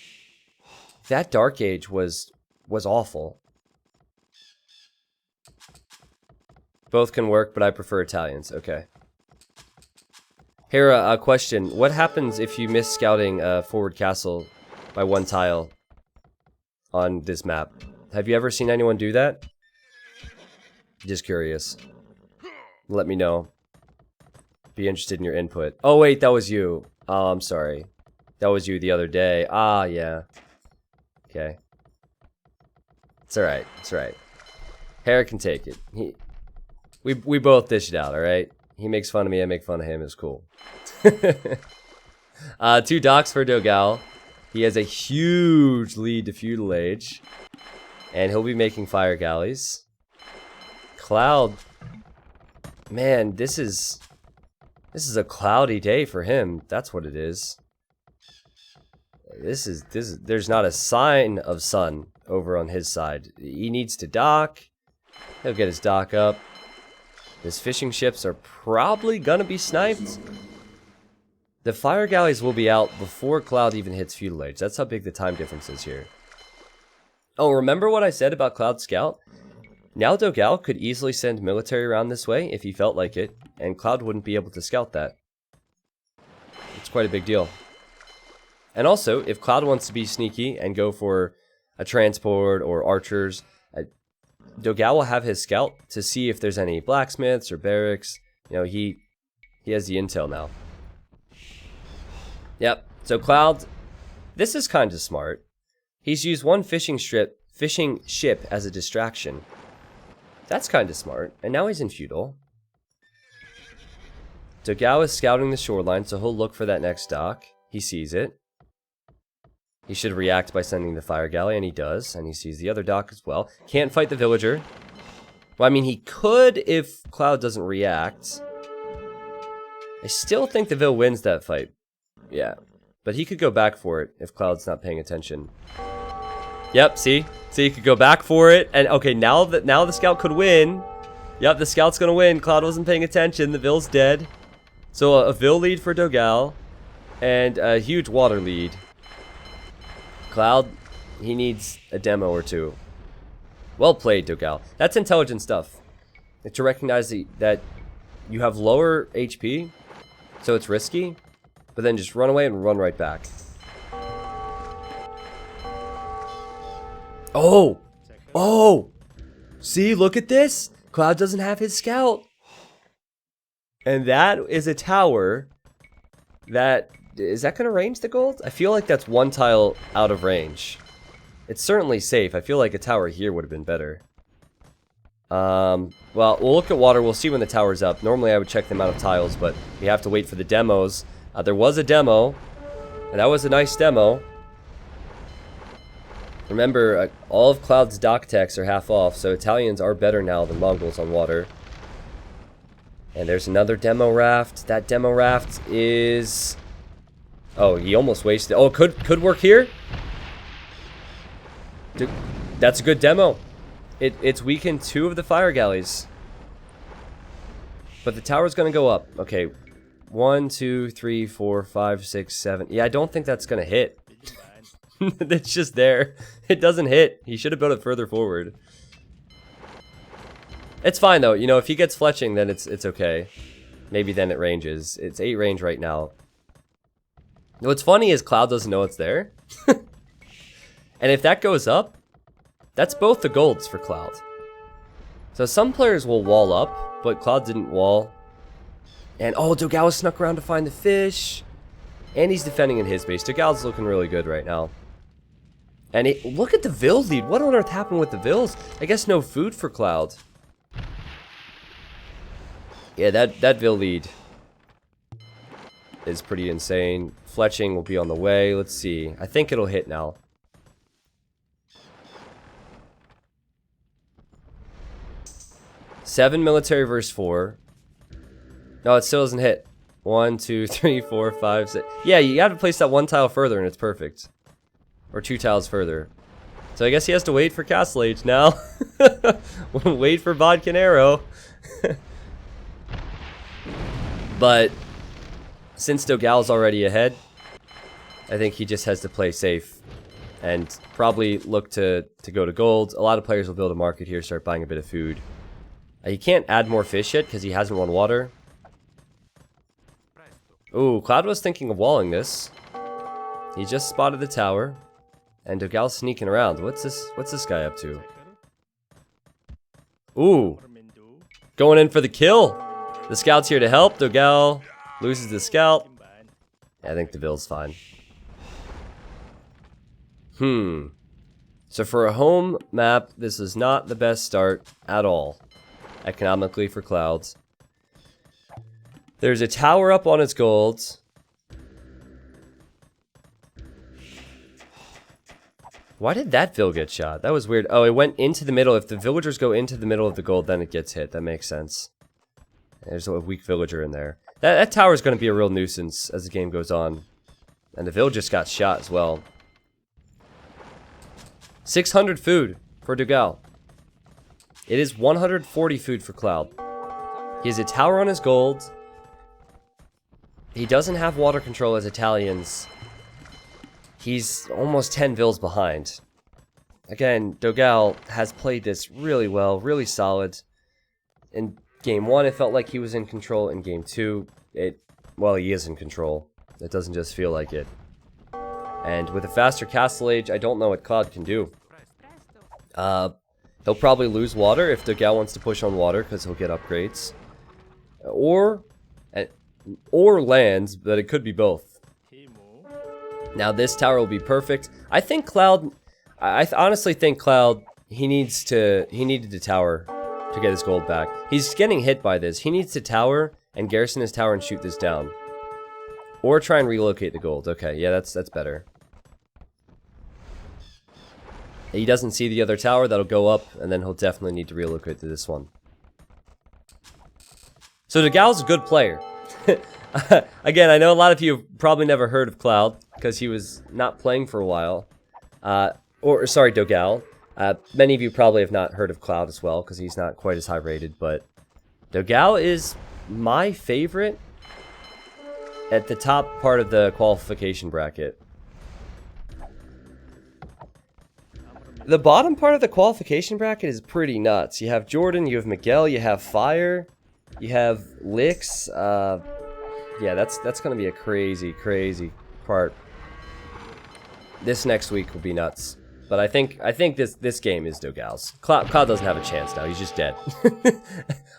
That Dark Age was awful. Both can work, but I prefer Italians. Okay. Hera, a question. What happens if you miss scouting forward castle by 1 tile on this map? Have you ever seen anyone do that? Just curious. Let me know. Be interested in your input. Oh, wait, that was you. Oh, I'm sorry. That was you the other day. Ah, yeah. Okay. It's alright. It's alright. Hera can take it. We both dish it out, alright? He makes fun of me, I make fun of him. It's cool. 2 docks for Dogao. He has a huge lead to Feudal Age. And he'll be making fire galleys. Cloud. Man, this is a cloudy day for him. That's what it is. There's not a sign of sun over on his side. He needs to dock. He'll get his dock up. His fishing ships are probably gonna be sniped. The fire galleys will be out before Cloud even hits Feudal Age. That's how big the time difference is here. Oh, remember what I said about Cloud Scout? Now Dogao could easily send military around this way if he felt like it, and Cloud wouldn't be able to scout that. It's quite a big deal. And also, if Cloud wants to be sneaky and go for a transport or archers, Dogao will have his scout to see if there's any blacksmiths or barracks. You know, he has the intel now. Yep, so Cloud, this is kind of smart. He's used one fishing ship as a distraction. That's kind of smart. And now he's in Feudal. Dogao is scouting the shoreline, so he'll look for that next dock. He sees it. He should react by sending the fire galley, and he does. And he sees the other dock as well. Can't fight the villager. Well, I mean, he could if Cloud doesn't react. I still think the Vil wins that fight. Yeah. But he could go back for it if Cloud's not paying attention. Yep, see? See, he could go back for it. And okay, now the scout could win. Yep, the scout's gonna win. Cloud wasn't paying attention. The Vil's dead. So a Vil lead for Dogao. And a huge water lead. Cloud, he needs a demo or two. Well played, Dogao. That's intelligent stuff. To recognize that you have lower HP, so it's risky, but then just run away and run right back. Oh! Oh! See, look at this! Cloud doesn't have his scout. And that is a tower that... Is that going to range the gold? I feel like that's one tile out of range. It's certainly safe. I feel like a tower here would have been better. Well, we'll look at water. We'll see when the tower's up. Normally I would check the amount of tiles, but we have to wait for the demos. There was a demo, and that was a nice demo. Remember, all of Cloud's dock techs are half off, so Italians are better now than Mongols on water. And there's another demo raft. That demo raft is... Oh, he almost wasted... Oh, could work here? Dude, that's a good demo. It's weakened 2 of the fire galleys. But the tower's gonna go up. Okay. 1, 2, 3, 4, 5, 6, 7. Yeah, I don't think that's gonna hit. It's just there. It doesn't hit. He should have built it further forward. It's fine though. You know, if he gets fletching, then it's okay. Maybe then it ranges. It's 8 range right now. What's funny is Cloud doesn't know it's there. And if that goes up, that's both the golds for Cloud. So some players will wall up, but Cloud didn't wall. And oh, Dogao snuck around to find the fish. And he's defending in his base. Dogao's looking really good right now. And look at the Vil lead. What on earth happened with the Vils? I guess no food for Cloud. Yeah, that Vil lead is pretty insane. Fletching will be on the way. Let's see. I think it'll hit now. Seven military versus 4. No, it still doesn't hit. 1, 2, 3, 4, 5, 6. Yeah, you have to place that 1 tile further and it's perfect. Or 2 tiles further. So I guess he has to wait for Castle Age now. Wait for Vodka Arrow. But since Dogao's already ahead, I think he just has to play safe and probably look to go to gold. A lot of players will build a market here, start buying a bit of food. He can't add more fish yet because he hasn't won water. Ooh, Cloud was thinking of walling this. He just spotted the tower. And Dogao's sneaking around. What's this guy up to? Ooh. Going in for the kill. The scout's here to help. Dogao loses the scout. Yeah, I think the Vil's fine. So for a home map, this is not the best start at all, economically for Clouds. There's a tower up on its gold. Why did that vill get shot? That was weird. Oh, it went into the middle. If the villagers go into the middle of the gold, then it gets hit. That makes sense. There's a weak villager in there. That tower is going to be a real nuisance as the game goes on. And the vill just got shot as well. 600 food for Dogao. It is 140 food for Cloud. He has a tower on his gold. He doesn't have water control as Italians. He's almost 10 vills behind. Again, Dogao has played this really well, really solid. In game 1, it felt like he was in control. In game 2, well, he is in control. It doesn't just feel like it. And with a faster castle age, I don't know what Cloud can do. He'll probably lose water if Dogao wants to push on water, because he'll get upgrades. Or lands, but it could be both. Now this tower will be perfect. I think Cloud, I honestly think Cloud, he needed to tower to get his gold back. He's getting hit by this. He needs to tower and garrison his tower and shoot this down. Or try and relocate the gold. Okay, yeah, that's better. He doesn't see the other tower, that'll go up, and then he'll definitely need to relocate to this one. So Dogao's a good player. Again, I know a lot of you have probably never heard of Cloud, because he was not playing for a while. Sorry, Dogao. Many of you probably have not heard of Cloud as well, because he's not quite as high rated, but Dogao is my favorite at the top part of the qualification bracket. The bottom part of the qualification bracket is pretty nuts. You have Jordan, you have Miguel, you have Fire, you have Lix. Yeah, that's gonna be a crazy, crazy part. This next week will be nuts. But I think this game is Dogao's. Cloud doesn't have a chance now. He's just dead.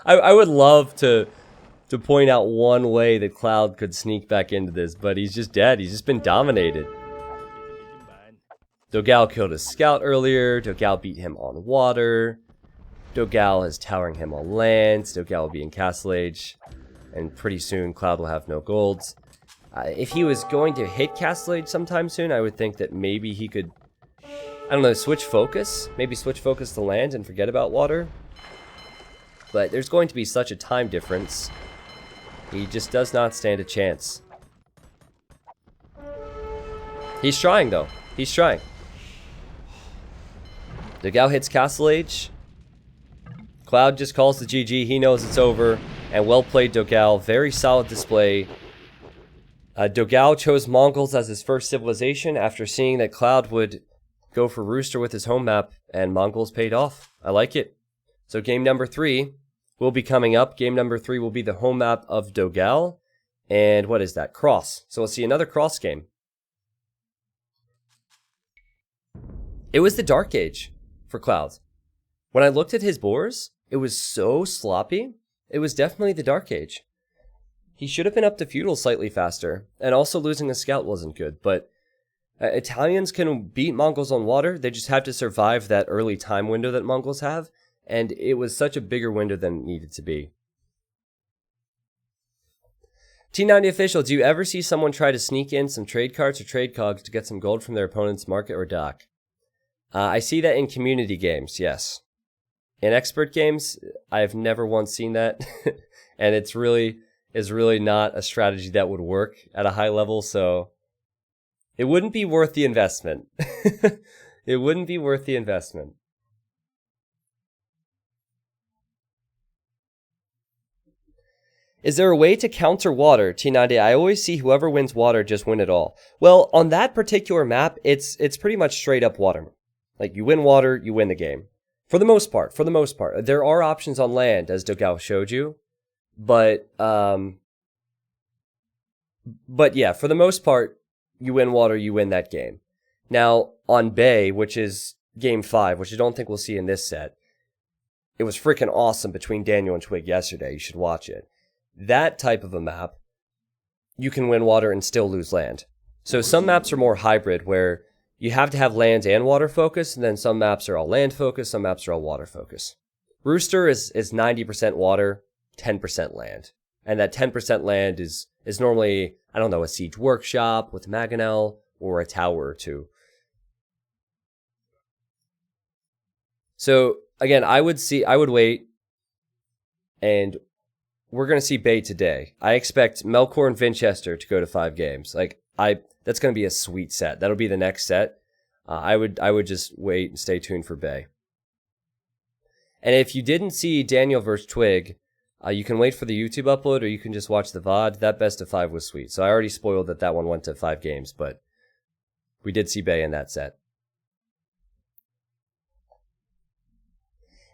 I would love to point out one way that Cloud could sneak back into this, but he's just dead. He's just been dominated. Dogao killed his scout earlier. Dogao beat him on water. Dogao is towering him on land. Dogao will be in Castle Age. And pretty soon, Cloud will have no golds. If he was going to hit Castle Age sometime soon, I would think that maybe he could, I don't know, switch focus? Maybe switch focus to land and forget about water? But there's going to be such a time difference. He just does not stand a chance. He's trying, though. He's trying. Dogao hits Castle Age. Cloud just calls the GG. He knows it's over. And well played, Dogao. Very solid display. Dogao chose Mongols as his first civilization after seeing that Cloud would go for Rooster with his home map. And Mongols paid off. I like it. So game number 3 will be coming up. Game number 3 will be the home map of Dogao. And what is that? Cross. So we'll see another cross game. It was the Dark Age for Cloud. When I looked at his boars, it was so sloppy. It was definitely the Dark Age. He should have been up to feudal slightly faster, and also losing a scout wasn't good, but Italians can beat Mongols on water. They just have to survive that early time window that Mongols have, and it was such a bigger window than it needed to be. T90 official, do you ever see someone try to sneak in some trade cards or trade cogs to get some gold from their opponent's market or dock? I see that in community games, yes. In expert games, I've never once seen that, and it's really not a strategy that would work at a high level, so it wouldn't be worth the investment. It wouldn't be worth the investment. Is there a way to counter water? T90, I always see whoever wins water just win it all. Well, on that particular map, it's pretty much straight up water. Like, you win water, you win the game. For the most part. There are options on land, as Dogao showed you. But yeah, for the most part, you win water, you win that game. Now, on Bay, which is game 5, which I don't think we'll see in this set, it was freaking awesome between Daniel and Twig yesterday. You should watch it. That type of a map, you can win water and still lose land. So some maps are more hybrid, where you have to have land and water focus, and then some maps are all land focus, some maps are all water focus. Rooster is 90% water, 10% land. And that 10% land is normally, I don't know, a siege workshop with Mangonel or a tower or two. So again, I would wait, and we're going to see Bay today. I expect Melkor and Vinchester to go to 5 games. That's going to be a sweet set. That'll be the next set. I would just wait and stay tuned for Bay. And if you didn't see Daniel versus Twig, you can wait for the YouTube upload, or you can just watch the VOD. That best of 5 was sweet. So I already spoiled that one went to 5 games, but we did see Bay in that set.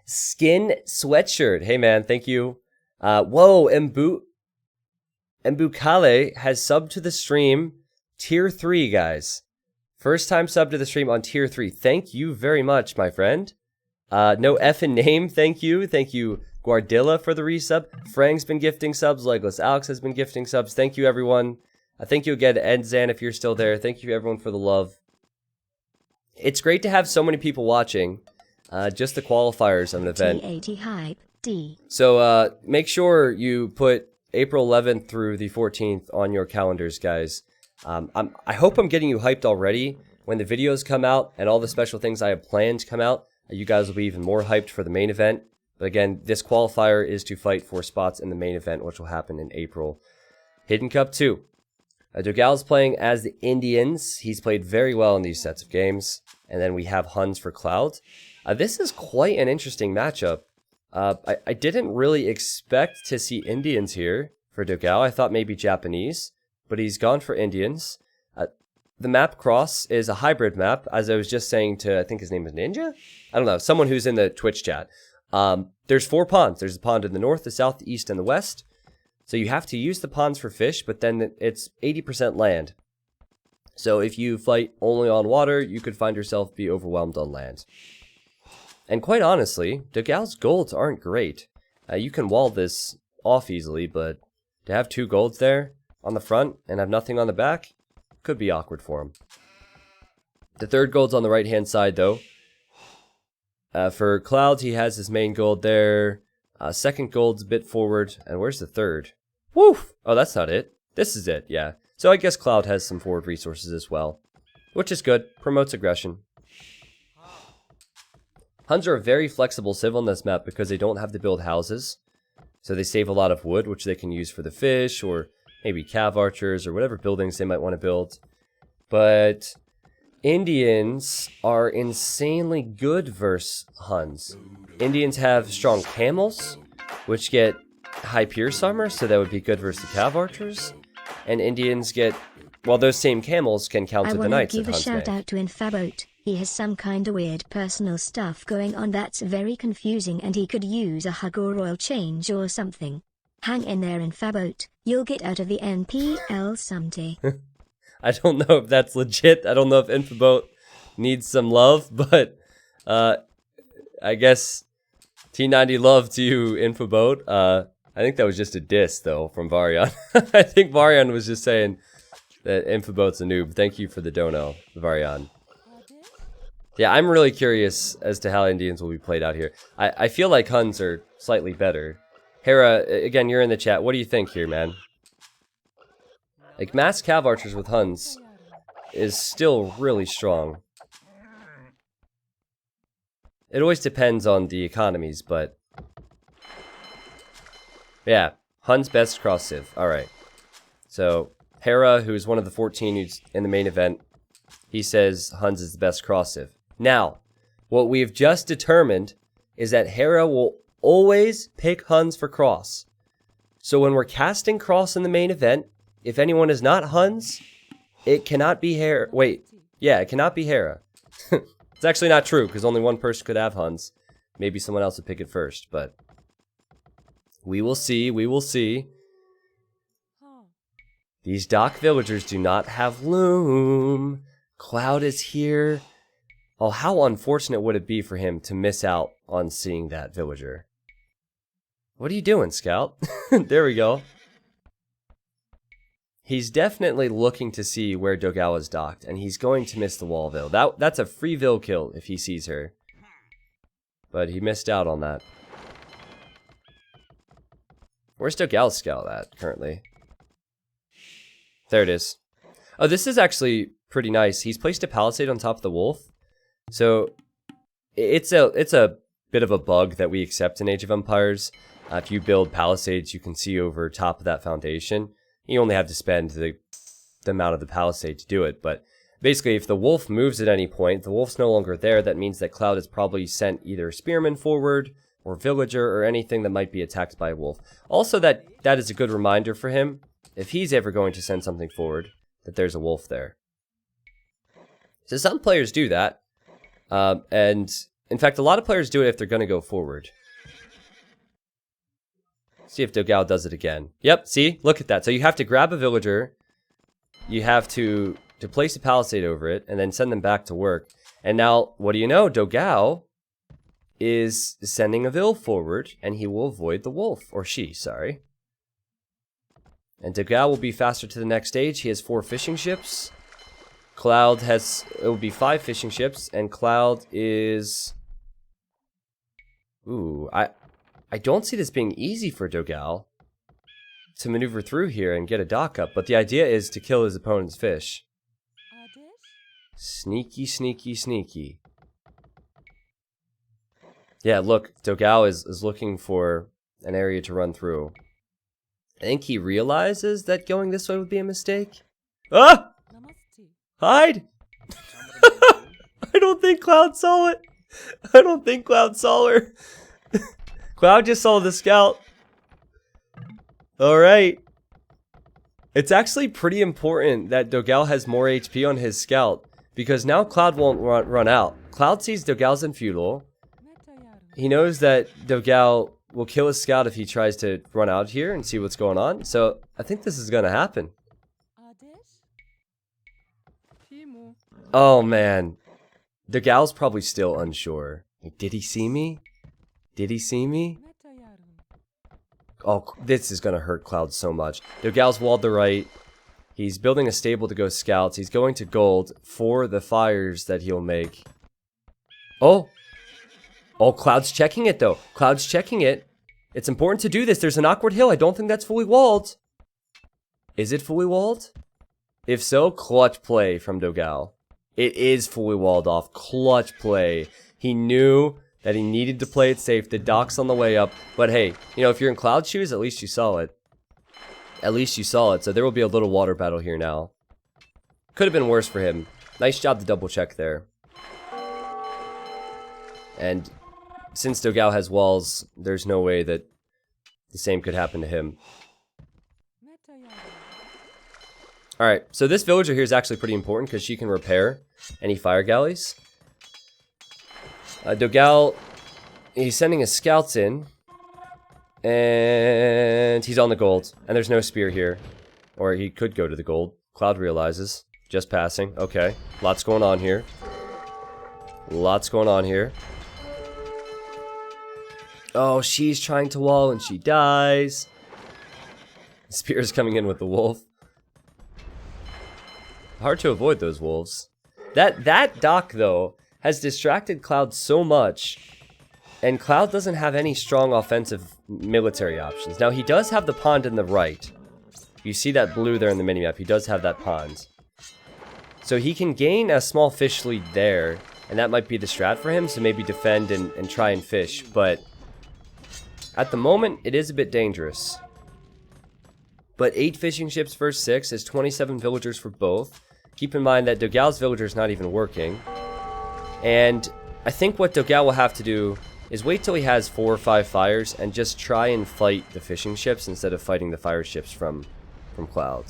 Skin sweatshirt. Hey man, thank you. Whoa, Mbukale has subbed to the stream. Tier 3, guys. First time sub to the stream on Tier 3. Thank you very much, my friend. No effing name, thank you. Thank you, Guardilla, for the resub. Frang's been gifting subs. Legless Alex has been gifting subs. Thank you, everyone. Thank you again to Enzan if you're still there. Thank you, everyone, for the love. It's great to have so many people watching. Just the qualifiers of an event. T80 hype D. So make sure you put April 11th through the 14th on your calendars, guys. I hope I'm getting you hyped already. When the videos come out and all the special things I have planned come out, you guys will be even more hyped for the main event. But again, this qualifier is to fight for spots in the main event, which will happen in April. Hidden Cup 2. Dogao's playing as the Indians. He's played very well in these sets of games. And then we have Huns for Cloud. This is quite an interesting matchup. I didn't really expect to see Indians here for Dogao. I thought maybe Japanese, but he's gone for Indians. The map cross is a hybrid map, as I was just saying to, I think his name is Ninja? I don't know, someone who's in the Twitch chat. There's 4 ponds. There's a pond in the north, the south, the east, and the west. So you have to use the ponds for fish, but then it's 80% land. So if you fight only on water, you could find yourself be overwhelmed on land. And quite honestly, Dogao's golds aren't great. You can wall this off easily, but to have 2 golds there on the front and have nothing on the back could be awkward for him. The 3rd gold's on the right-hand side, though. For Clouds, he has his main gold there. 2nd gold's a bit forward. And where's the 3rd? Woof! Oh, that's not it. This is it, yeah. So I guess Cloud has some forward resources as well, which is good. Promotes aggression. Huns are a very flexible civ on this map because they don't have to build houses. So they save a lot of wood, which they can use for the fish, or maybe cav archers, or whatever buildings they might want to build. But Indians are insanely good versus Huns. Indians have strong camels, which get high pierce armor, so that would be good versus the cav archers. And Indians get, well, those same camels can counter the knights that Huns may. I want to give a shout out to Infaboat. He has some kinda weird personal stuff going on that's very confusing, and he could use a hug or oil change or something. Hang in there, Infaboat. You'll get out of the NPL someday. I don't know if that's legit. I don't know if Infaboat needs some love, but I guess T90 love to you, Infaboat. I think that was just a diss, though, from Varian. I think Varian was just saying that Infaboat's a noob. Thank you for the dono, Varian. Yeah, I'm really curious as to how Indians will be played out here. I feel like Huns are slightly better. Hera, again, you're in the chat. What do you think here, man? Like, mass cav archers with Huns is still really strong. It always depends on the economies, but... yeah, Huns best cross civ. Alright. So, Hera, who's one of the 14 who's in the main event, he says Huns is the best cross civ. Now, what we've just determined is that Hera will always pick Huns for cross. So when we're casting cross in the main event, if anyone is not Huns, it cannot be Hera. Wait, yeah, it cannot be Hera. It's actually not true, because only one person could have Huns. Maybe someone else would pick it first, but... we will see, we will see. These dock villagers do not have loom. Cloud is here. Oh, how unfortunate would it be for him to miss out on seeing that villager? What are you doing, Scout? There we go. He's definitely looking to see where Dogao is docked, and he's going to miss the wall Vil. That's a free Vil kill if he sees her. But he missed out on that. Where's Dogao's scout at currently? There it is. Oh, this is actually pretty nice. He's placed a palisade on top of the wolf. So it's a bit of a bug that we accept in Age of Empires. If you build palisades, you can see over top of that foundation. You only have to spend the amount of the palisade to do it. But basically, if the wolf moves at any point, the wolf's no longer there. That means that Cloud has probably sent either spearman forward or villager or anything that might be attacked by a wolf. Also, that is a good reminder for him, if he's ever going to send something forward, that there's a wolf there. So some players do that. And in fact, a lot of players do it if they're going to go forward. See if Dogao does it again. Yep, see? Look at that. So you have to grab a villager. You have to place a palisade over it and then send them back to work. And now, what do you know? Dogao is sending a Vil forward, and he will avoid the wolf. Or she, sorry. And Dogao will be faster to the next stage. He has 4 fishing ships. Cloud has, it will be 5 fishing ships, and Cloud is... Ooh, I don't see this being easy for Dogao to maneuver through here and get a dock up, but the idea is to kill his opponent's fish. Sneaky, sneaky, sneaky. Yeah, look, Dogao is looking for an area to run through. I think he realizes that going this way would be a mistake. Ah! Hide! I don't think Cloud saw it. I don't think Cloud saw her. Cloud just saw the scout. Alright. It's actually pretty important that Dogao has more HP on his scout, because now Cloud won't run out. Cloud sees Dogao's in feudal. He knows that Dogao will kill his scout if he tries to run out here and see what's going on. So I think this is gonna happen. Oh man. Dogao's probably still unsure. Did he see me? Did he see me? Oh, this is gonna hurt Cloud so much. Dogao's walled the right. He's building a stable to go scouts. He's going to gold for the fires that he'll make. Oh! Oh, Cloud's checking it though. Cloud's checking it. It's important to do this. There's an awkward hill. I don't think that's fully walled. Is it fully walled? If so, clutch play from Dogao. It is fully walled off. Clutch play. He knew that he needed to play it safe. The dock's on the way up. But hey, you know, if you're in Cloud's shoes, at least you saw it. At least you saw it. So there will be a little water battle here now. Could have been worse for him. Nice job to double check there. And since Dogao has walls, there's no way that the same could happen to him. Alright, so this villager here is actually pretty important because she can repair any fire galleys. Dogao, he's sending his scouts in. And he's on the gold. And there's no spear here. Or he could go to the gold. Cloud realizes. Just passing. Okay. Lots going on here. Lots going on here. Oh, she's trying to wall and she dies. Spear's coming in with the wolf. Hard to avoid those wolves. That dock, though, has distracted Cloud so much. And Cloud doesn't have any strong offensive military options. Now, he does have the pond in the right. You see that blue there in the minimap. He does have that pond. So he can gain a small fish lead there. And that might be the strat for him. So maybe defend and try and fish. But at the moment, it is a bit dangerous. But 8 fishing ships versus 6 is 27 villagers for both. Keep in mind that Dogao's villager is not even working. And I think what Dogao will have to do is wait till he has 4 or 5 fires and just try and fight the fishing ships instead of fighting the fire ships from Cloud.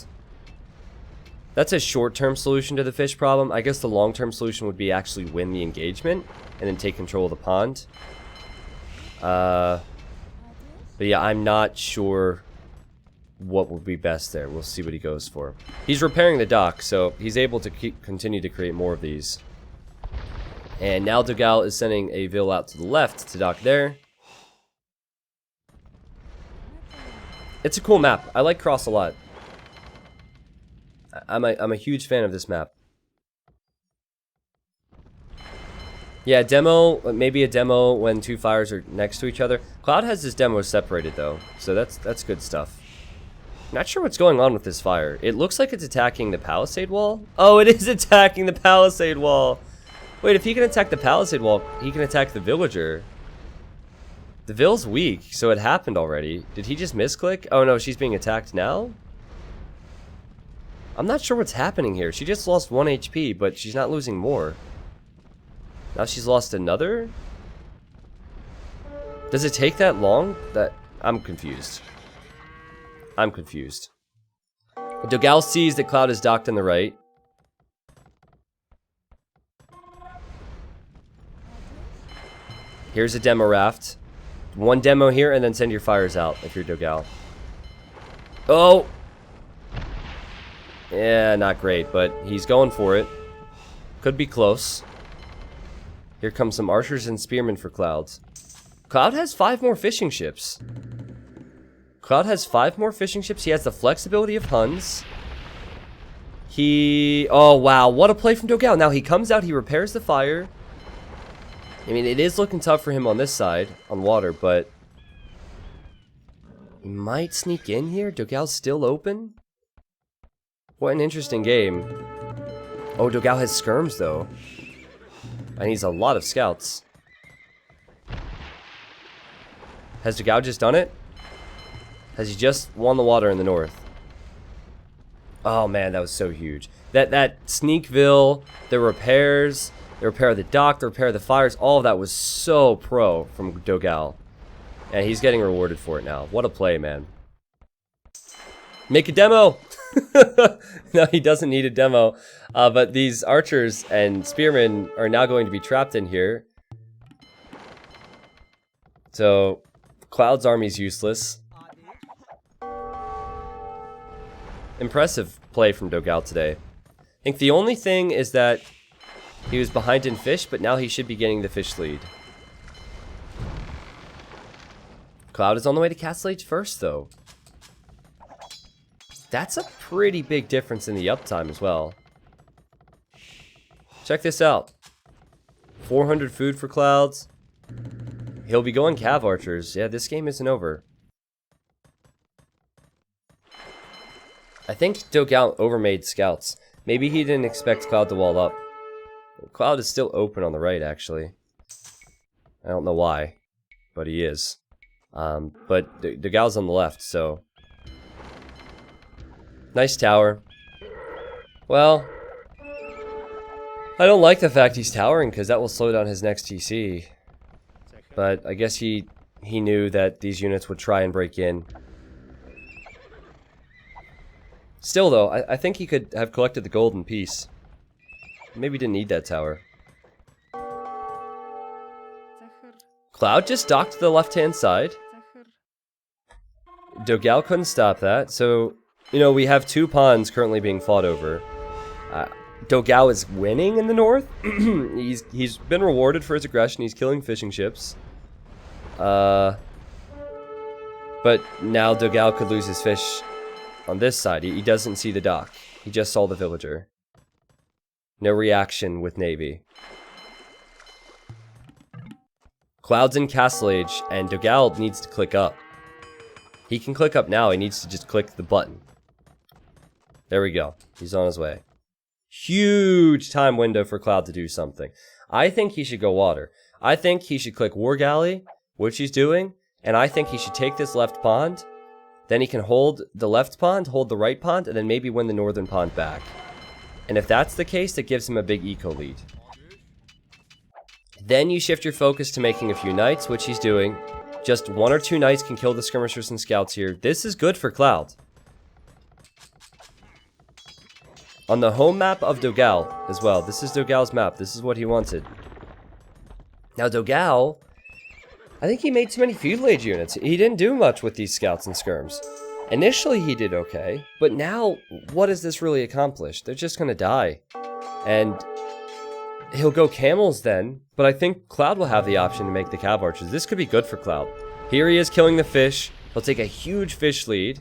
That's a short-term solution to the fish problem. I guess the long-term solution would be actually win the engagement and then take control of the pond. But yeah, I'm not sure what would be best there. We'll see what he goes for. He's repairing the dock, so he's able to continue to create more of these. And now Dogao is sending a Vil out to the left to dock there. It's a cool map. I like Cross a lot. I'm a huge fan of this map. Yeah, demo, maybe a demo when two fires are next to each other. Cloud has his demos separated though, so that's good stuff. Not sure what's going on with this fire. It looks like it's attacking the palisade wall. Oh, it is attacking the palisade wall. Wait, if he can attack the palisade wall, he can attack the villager. The Vill's weak, so it happened already. Did he just misclick? Oh no, she's being attacked now? I'm not sure what's happening here. She just lost 1 HP, but she's not losing more. Now she's lost another? Does it take that long? I'm confused. I'm confused. Dogao sees that Cloud is docked on the right. Here's a demo raft. One demo here and then send your fires out if you're Dogao. Oh! Yeah, not great, but he's going for it. Could be close. Here comes some archers and spearmen for Clouds. Cloud has 5 more fishing ships. Cloud has 5 more fishing ships. He has the flexibility of Huns. Oh wow, what a play from Dogao. Now he comes out, he repairs the fire. I mean, it is looking tough for him on this side, on water, but he might sneak in here. Dogao's still open. What an interesting game. Oh, Dogao has skirms though. And he's a lot of scouts. Has Dogao just done it? Has he just won the water in the north? Oh man, that was so huge. That Sneakville, the repairs, the repair of the dock, the repair of the fires, all of that was so pro from Dogao. And he's getting rewarded for it now. What a play, man. Make a demo! No, he doesn't need a demo. But these archers and spearmen are now going to be trapped in here. So, Cloud's army's useless. Impressive play from Dogao today. I think the only thing is that he was behind in fish, but now he should be getting the fish lead. Cloud is on the way to Castle Age first, though. That's a pretty big difference in the uptime as well. Check this out. 400 food for Clouds. He'll be going Cav Archers. Yeah, this game isn't over. I think Dogao overmade scouts. Maybe he didn't expect Cloud to wall up. Cloud is still open on the right, actually. I don't know why, but he is. But Dogao's on the left, so... Nice tower. Well, I don't like the fact he's towering, because that will slow down his next TC. But I guess he knew that these units would try and break in. Still, though, I think he could have collected the gold in peace. Maybe didn't need that tower. Cloud just docked to the left-hand side. Dogao couldn't stop that, so, you know, we have 2 ponds currently being fought over. Dogao is winning in the north. He's been rewarded for his aggression. He's killing fishing ships. But now Dogao could lose his fish on this side. He doesn't see the dock. He just saw the villager. No reaction with Navy. Cloud's in Castle Age, and Dogao needs to click up. He can click up now. He needs to just click the button. There we go. He's on his way. Huge time window for Cloud to do something. I think he should go water. I think he should click War Galley, which he's doing, and I think he should take this left pond. Then he can hold the left pond, hold the right pond, and then maybe win the northern pond back. And if that's the case, that gives him a big eco lead. Then you shift your focus to making a few knights, which he's doing. Just 1 or 2 knights can kill the skirmishers and scouts here. This is good for Cloud. On the home map of Dogao as well. This is Dogao's map. This is what he wanted. Now Dogao, I think he made too many feudal age units. He didn't do much with these scouts and skirms. Initially he did okay, but now what has this really accomplished? They're just gonna die. And he'll go camels then, but I think Cloud will have the option to make the Cav Archers. This could be good for Cloud. Here he is killing the fish. He'll take a huge fish lead.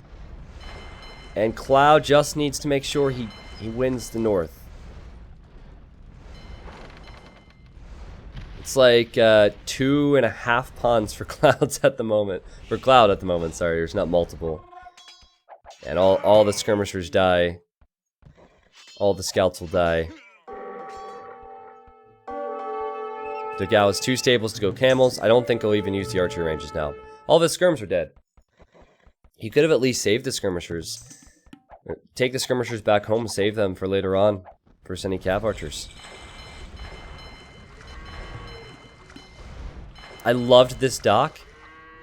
And Cloud just needs to make sure he He wins the north. It's like 2.5 pawns for Clouds at the moment. For Cloud at the moment, sorry, there's not multiple. And all the skirmishers die. All the scouts will die. Dogao has 2 stables to go camels. I don't think he'll even use the archery ranges now. All of his skirms are dead. He could have at least saved the skirmishers. Take the skirmishers back home, save them for later on. For sending cav archers. I loved this dock.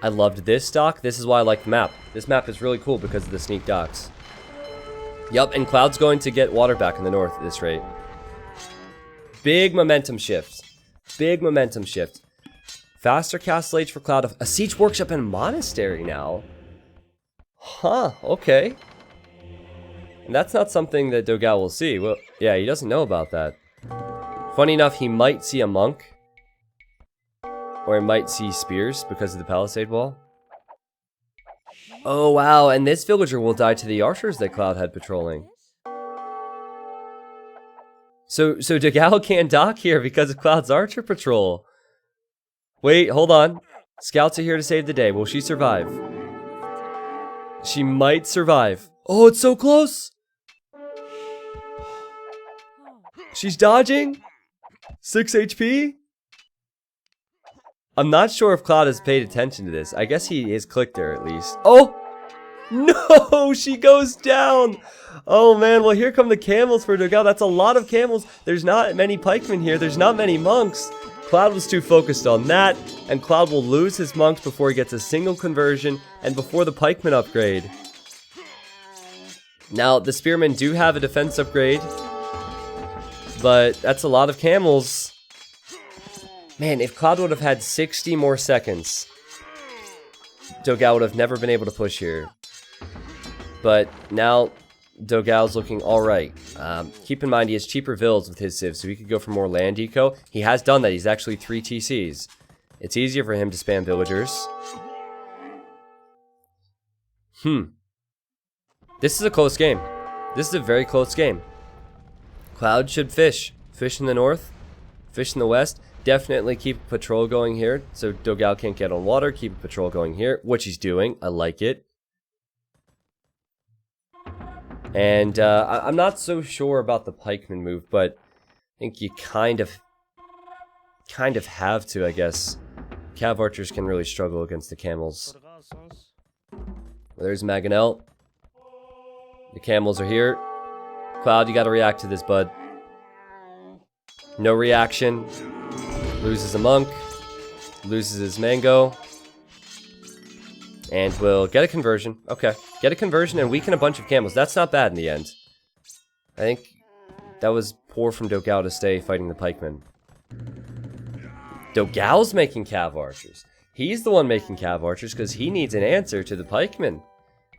I loved this dock. This is why I like the map. This map is really cool because of the sneak docks. Yup, and Cloud's going to get water back in the north at this rate. Big momentum shift. Big momentum shift. Faster castle age for Cloud. A siege workshop and a monastery now. Huh, okay. And that's not something that Dogao will see. Well, yeah, he doesn't know about that. Funny enough, he might see a monk. Or he might see spears because of the palisade wall. Oh, wow, and this villager will die to the archers that Cloud had patrolling. So Dogao can't dock here because of Cloud's archer patrol. Wait, hold on. Scouts are here to save the day. Will she survive? She might survive. Oh, it's so close! She's dodging? 6 HP? I'm not sure if Cloud has paid attention to this. I guess he has clicked her at least. Oh! No! She goes down! Oh man, well here come the camels for Dogao. That's a lot of camels. There's not many pikemen here. There's not many monks. Cloud was too focused on that. And Cloud will lose his monks before he gets a single conversion and before the pikemen upgrade. Now, the spearmen do have a defense upgrade. But that's a lot of camels. Man, if Cloud would have had 60 more seconds, Dogao would have never been able to push here. But now, Dogao's looking alright. Keep in mind, he has cheaper villas with his civs, so he could go for more land eco. He has done that. He's actually 3 TCs. It's easier for him to spam villagers. This is a close game. This is a very close game. Cloud should fish. Fish in the north. Fish in the west. Definitely keep a patrol going here, so Dogao can't get on water. Keep a patrol going here, which he's doing. I like it. And I'm not so sure about the pikeman move, but I think you kind of have to, I guess. Cav archers can really struggle against the camels. There's Maganel. The camels are here. Cloud, you gotta react to this, bud. No reaction. Loses a monk. Loses his mango. And we'll get a conversion. Okay. Get a conversion and weaken a bunch of camels. That's not bad in the end. I think that was poor from Dogao to stay fighting the pikemen. Dogao's making cav archers. He's the one making cav archers because he needs an answer to the pikemen.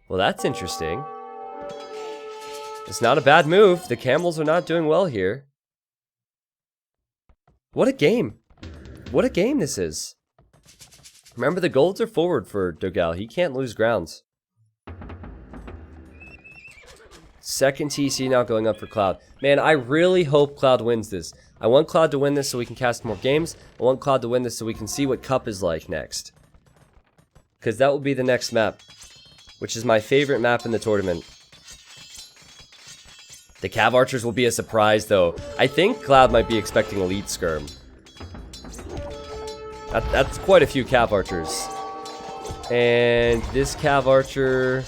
Well, that's interesting. It's not a bad move. The camels are not doing well here. What a game. What a game this is. Remember, the golds are forward for Dogao. He can't lose grounds. Second TC now going up for Cloud. Man, I really hope Cloud wins this. I want Cloud to win this so we can cast more games. I want Cloud to win this so we can see what Cup is like next. Because that will be the next map. Which is my favorite map in the tournament. The Cav Archers will be a surprise, though. I think Cloud might be expecting Elite Skirm. That's quite a few Cav Archers. And this Cav Archer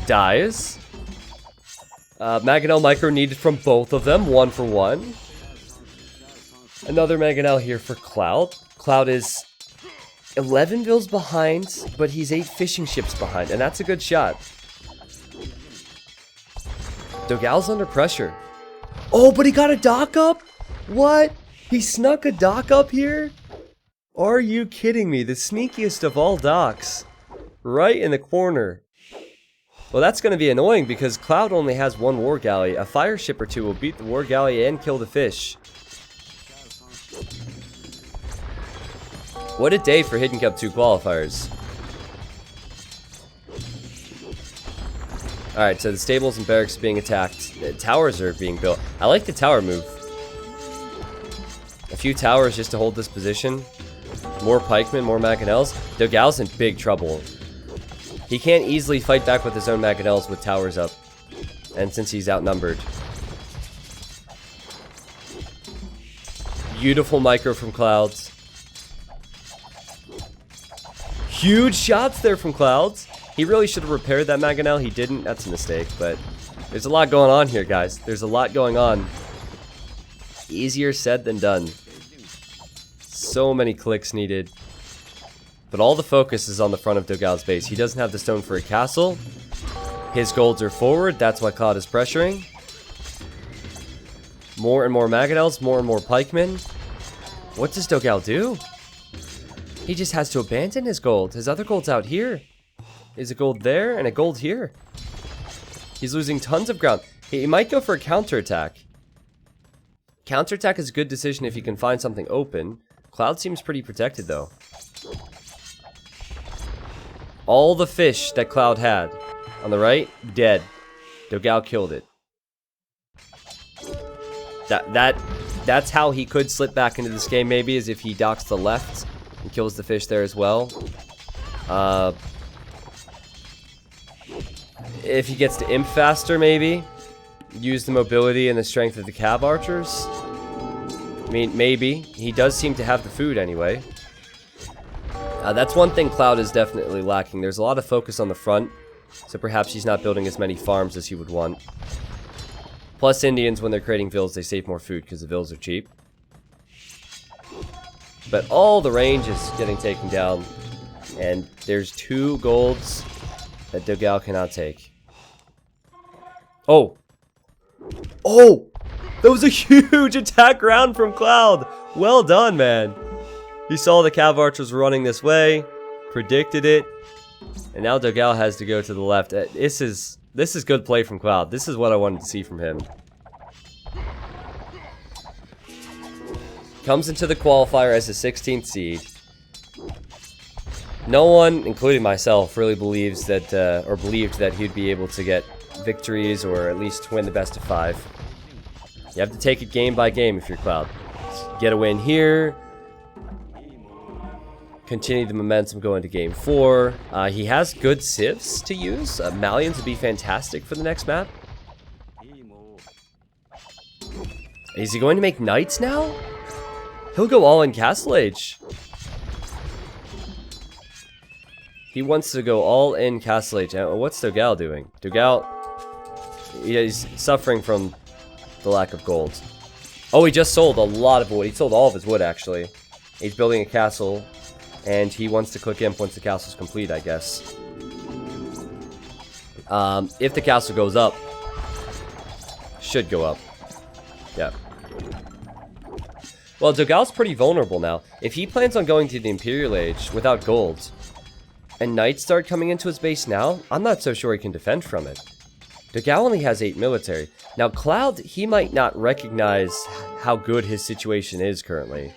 dies. Maganel Micro needed from both of them, 1 for 1. Another Maganel here for Cloud. Cloud is 11 vills behind, but he's 8 fishing ships behind, and that's a good shot. Dogao's under pressure. Oh, but he got a dock up? What? He snuck a dock up here? Are you kidding me? The sneakiest of all docks. Right in the corner. Well, that's going to be annoying because Cloud only has 1 war galley. A fire ship or 2 will beat the war galley and kill the fish. What a day for Hidden Cup 2 qualifiers. Alright, so the stables and barracks are being attacked. The towers are being built. I like the tower move. A few towers just to hold this position. More pikemen, more mangonels. Dogao's in big trouble. He can't easily fight back with his own mangonels with towers up. And since he's outnumbered. Beautiful micro from Clouds. Huge shots there from Clouds. He really should have repaired that mangonel. He didn't. That's a mistake, but there's a lot going on here, guys. There's a lot going on. Easier said than done. So many clicks needed. But all the focus is on the front of Dogao's base. He doesn't have the stone for a castle. His golds are forward. That's why Cloud is pressuring. More and more mangonels. More and more pikemen. What does Dogao do? He just has to abandon his gold. His other gold's out here. Is a gold there and a gold here. He's losing tons of ground. He might go for a counterattack. Counterattack is a good decision if you can find something open. Cloud seems pretty protected though. All the fish that Cloud had on the right, dead. Dogao killed it. That's how he could slip back into this game maybe, is if he docks the left and kills the fish there as well. If he gets to imp faster, maybe. Use the mobility and the strength of the cav archers. I mean, maybe. He does seem to have the food anyway. That's one thing Cloud is definitely lacking. There's a lot of focus on the front, so perhaps he's not building as many farms as he would want. Plus, Indians, when they're creating villas, they save more food because the villas are cheap. But all the range is getting taken down, and there's 2 golds that Dogao cannot take. Oh! Oh! That was a huge attack round from Cloud! Well done, man! He saw the cav archers running this way, predicted it, and now Dogao has to go to the left. This is good play from Cloud. This is what I wanted to see from him. Comes into the qualifier as the 16th seed. No one, including myself, really believes that, or believed that he'd be able to get victories or at least win the best of 5. You have to take it game by game if you're Cloud. Get a win here. Continue the momentum going to game 4. He has good civs to use. Malians would be fantastic for the next map. Is he going to make knights now? He'll go all in Castle Age. He wants to go all in Castle Age. What's Dogao doing? Dogao, he's suffering from the lack of gold. Oh, he just sold a lot of wood. He sold all of his wood, actually. He's building a castle, and he wants to click imp once the castle's complete, I guess. If the castle goes up, should go up. Yeah. Well, Dogao's pretty vulnerable now. If he plans on going to the Imperial Age without gold, and knights start coming into his base now, I'm not so sure he can defend from it. Dogao only has 8 military. Now, Cloud, he might not recognize how good his situation is currently.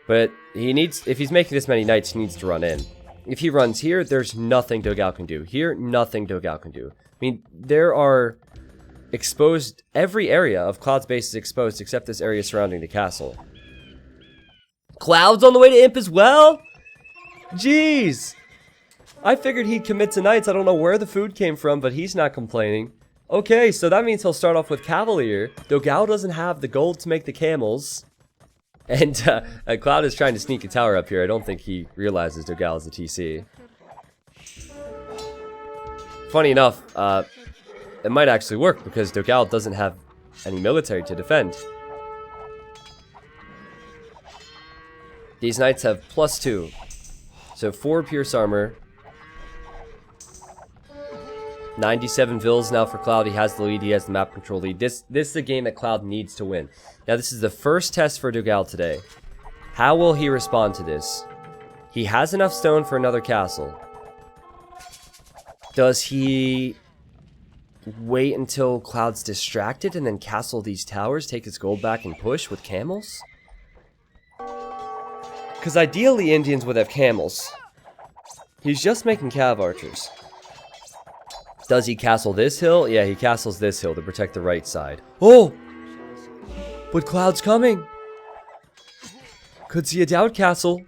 But he needs, if he's making this many knights, he needs to run in. If he runs here, there's nothing Dogao can do. Here, nothing Dogao can do. I mean, there are exposed, every area of Cloud's base is exposed except this area surrounding the castle. Cloud's on the way to imp as well? Jeez! I figured he'd commit to knights. I don't know where the food came from, but he's not complaining. Okay, so that means he'll start off with Cavalier. Dogao doesn't have the gold to make the camels. And Cloud is trying to sneak a tower up here. I don't think he realizes Dogao is a TC. Funny enough, it might actually work because Dogao doesn't have any military to defend. These knights have +2. So 4 pierce armor. 97 vills now for Cloud. He has the lead. He has the map control lead. This is a game that Cloud needs to win. Now, this is the first test for Dogao today. How will he respond to this? He has enough stone for another castle. Does he wait until Cloud's distracted and then castle these towers, take his gold back and push with camels? Because ideally, Indians would have camels. He's just making cav archers. Does he castle this hill? Yeah, he castles this hill to protect the right side. Oh! But Cloud's coming! Could see a doubt castle.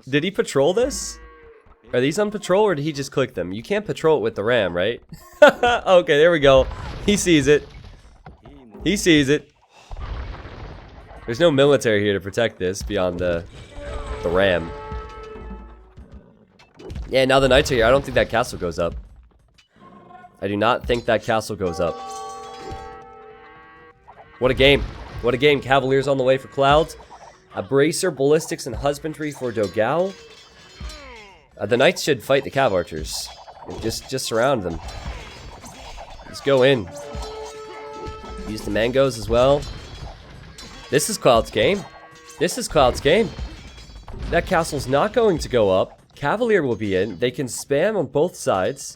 Did he patrol this? Are these on patrol or did he just click them? You can't patrol it with the ram, right? Okay, there we go. He sees it. He sees it. There's no military here to protect this beyond the ram. Yeah, now the knights are here. I don't think that castle goes up. I do not think that castle goes up. What a game. What a game. Cavaliers on the way for Cloud. A bracer, ballistics, and husbandry for Dogao. The knights should fight the cav archers. Just surround them. Just go in. Use the mangoes as well. This is Cloud's game. This is Cloud's game. That castle's not going to go up. Cavalier will be in. They can spam on both sides.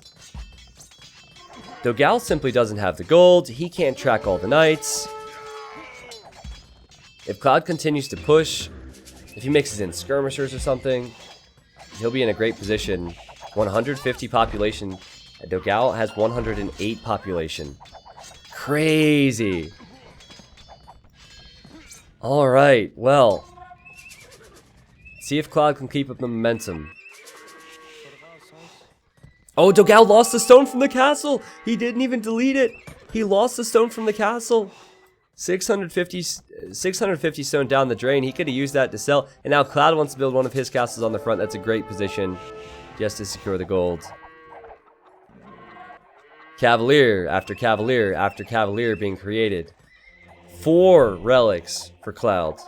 Dogao simply doesn't have the gold. He can't track all the knights. If Cloud continues to push, if he mixes in skirmishers or something, he'll be in a great position. 150 population. And Dogao has 108 population. Crazy. Alright, well. See if Cloud can keep up the momentum. Oh, Dogao lost the stone from the castle! He didn't even delete it! He lost the stone from the castle! 650 stone down the drain. He could have used that to sell. And now Cloud wants to build one of his castles on the front. That's a great position just to secure the gold. Cavalier after Cavalier after Cavalier being created. 4 relics for Cloud.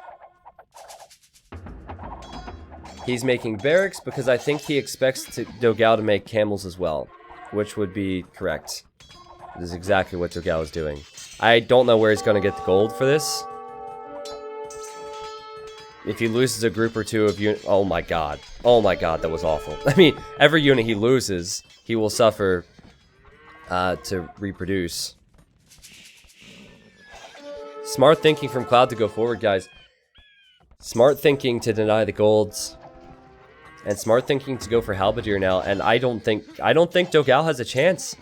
He's making barracks because I think he expects Dogao to make camels as well, which would be correct. This is exactly what Dogao is doing. I don't know where he's going to get the gold for this. If he loses a group or two of units... Oh my god. Oh my god, that was awful. I mean, every unit he loses, he will suffer to reproduce. Smart thinking from Cloud to go forward, guys. Smart thinking to deny the golds. And smart thinking to go for Halberdier now. And I don't think Dogao has a chance.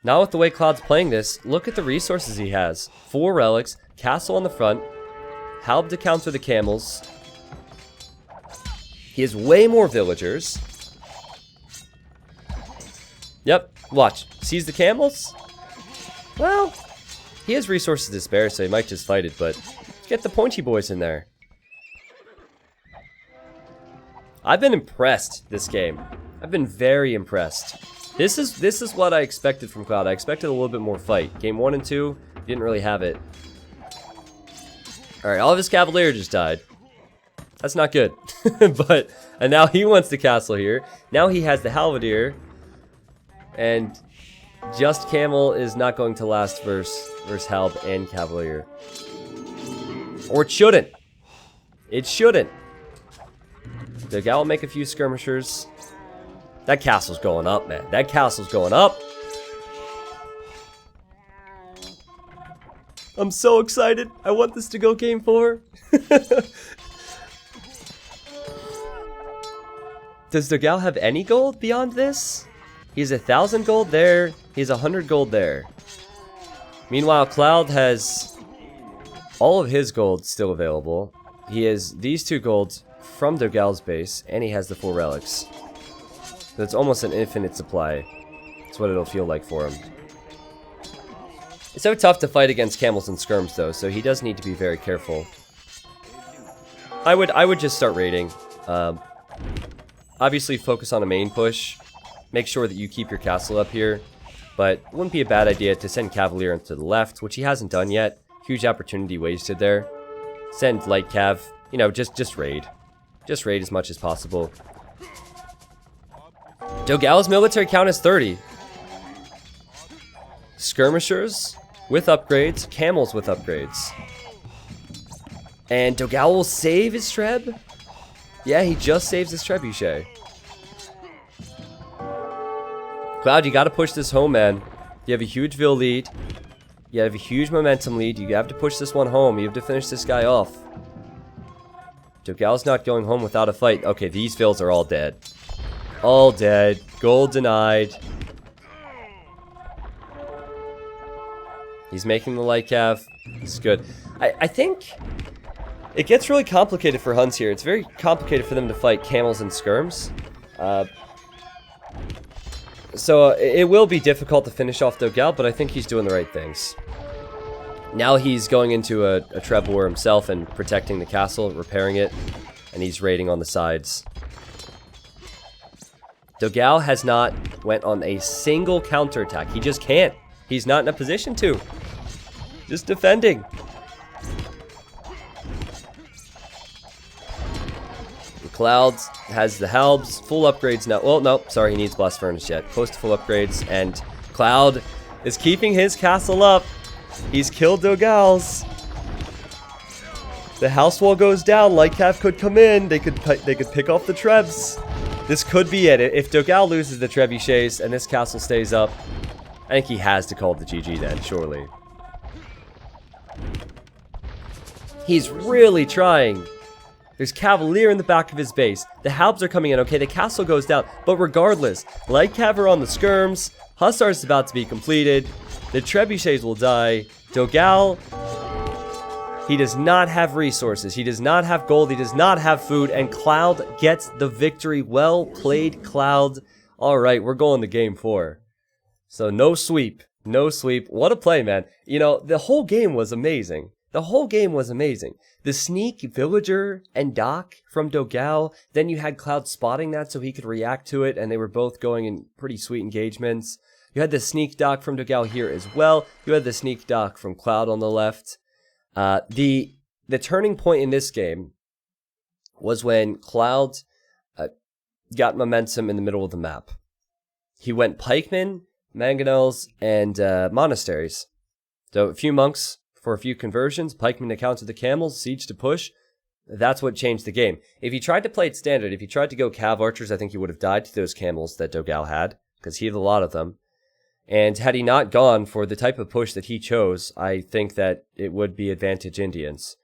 Not with the way Cloud's playing this. Look at the resources he has. 4 relics, castle on the front, Halb to counter the camels. He has way more villagers. Yep, watch. Sees the camels? Well, he has resources to spare, so he might just fight it, but let's get the pointy boys in there. I've been impressed this game. I've been very impressed. This is what I expected from Cloud. I expected a little bit more fight. Game 1 and 2, didn't really have it. Alright, all of his Cavalier just died. That's not good. And now he wants the castle here. Now he has the Halberdier. And just Camel is not going to last versus Halb and Cavalier. Or it shouldn't. It shouldn't. Dogao will make a few skirmishers. That castle's going up, man. That castle's going up. I'm so excited. I want this to go game 4. Does Dogao have any gold beyond this? He has 1,000 gold there. He has 100 gold there. Meanwhile, Cloud has all of his gold still available. He has these 2 golds from Dogao's base, and he has the 4 relics. So it's almost an infinite supply. That's what it'll feel like for him. It's so tough to fight against camels and skirms, though, so he does need to be very careful. I would just start raiding. Obviously, focus on a main push. Make sure that you keep your castle up here. But it wouldn't be a bad idea to send Cavalier into the left, which he hasn't done yet. Huge opportunity wasted there. Send light cav. You know, just raid. Just raid as much as possible. Dogao's military count is 30. Skirmishers with upgrades, camels with upgrades. And Dogao will save his Treb? Yeah, he just saves his trebuchet. Cloud, you gotta push this home, man. You have a huge Vil lead. You have a huge momentum lead. You have to push this one home. You have to finish this guy off. Dogao's not going home without a fight. Okay, these Vils are all dead. All dead. Gold denied. He's making the light cav. It's good. I think it gets really complicated for Huns here. It's very complicated for them to fight camels and skirms. So it will be difficult to finish off Dogao, but I think he's doing the right things. Now he's going into a Treb war himself and protecting the castle, repairing it, and he's raiding on the sides. Dogao has not went on a single counterattack. He just can't. He's not in a position to. Just defending. Cloud has the Halbs, full upgrades now. Well, no, sorry, he needs Blast Furnace yet. Close to full upgrades, and Cloud is keeping his castle up. He's killed Dogao's. The house wall goes down. Lightcav could come in. They could pick off the Trebs. This could be it. If Dogao loses the Trebuchets and this castle stays up, I think he has to call the GG then, surely. He's really trying. There's Cavalier in the back of his base. The Halbs are coming in. Okay, the castle goes down. But regardless, Lightcav are on the skirms. Hussars is about to be completed. The Trebuchets will die. Dogao, he does not have resources. He does not have gold. He does not have food. And Cloud gets the victory. Well played, Cloud. All right, we're going to game 4. So no sweep. No sweep. What a play, man. You know, the whole game was amazing. The whole game was amazing. The sneak, Villager, and Doc from Dogao. Then you had Cloud spotting that so he could react to it, and they were both going in pretty sweet engagements. You had the sneak Doc from Dogao here as well. You had the sneak Doc from Cloud on the left. The turning point in this game was when Cloud got momentum in the middle of the map. He went pikemen, mangonels, and monasteries. So a few monks for a few conversions, pikemen to counter the camels, siege to push. That's what changed the game. If he tried to play it standard, if he tried to go cav archers, I think he would have died to those camels that Dogao had, because he had a lot of them. And had he not gone for the type of push that he chose, I think that it would be advantage Indians.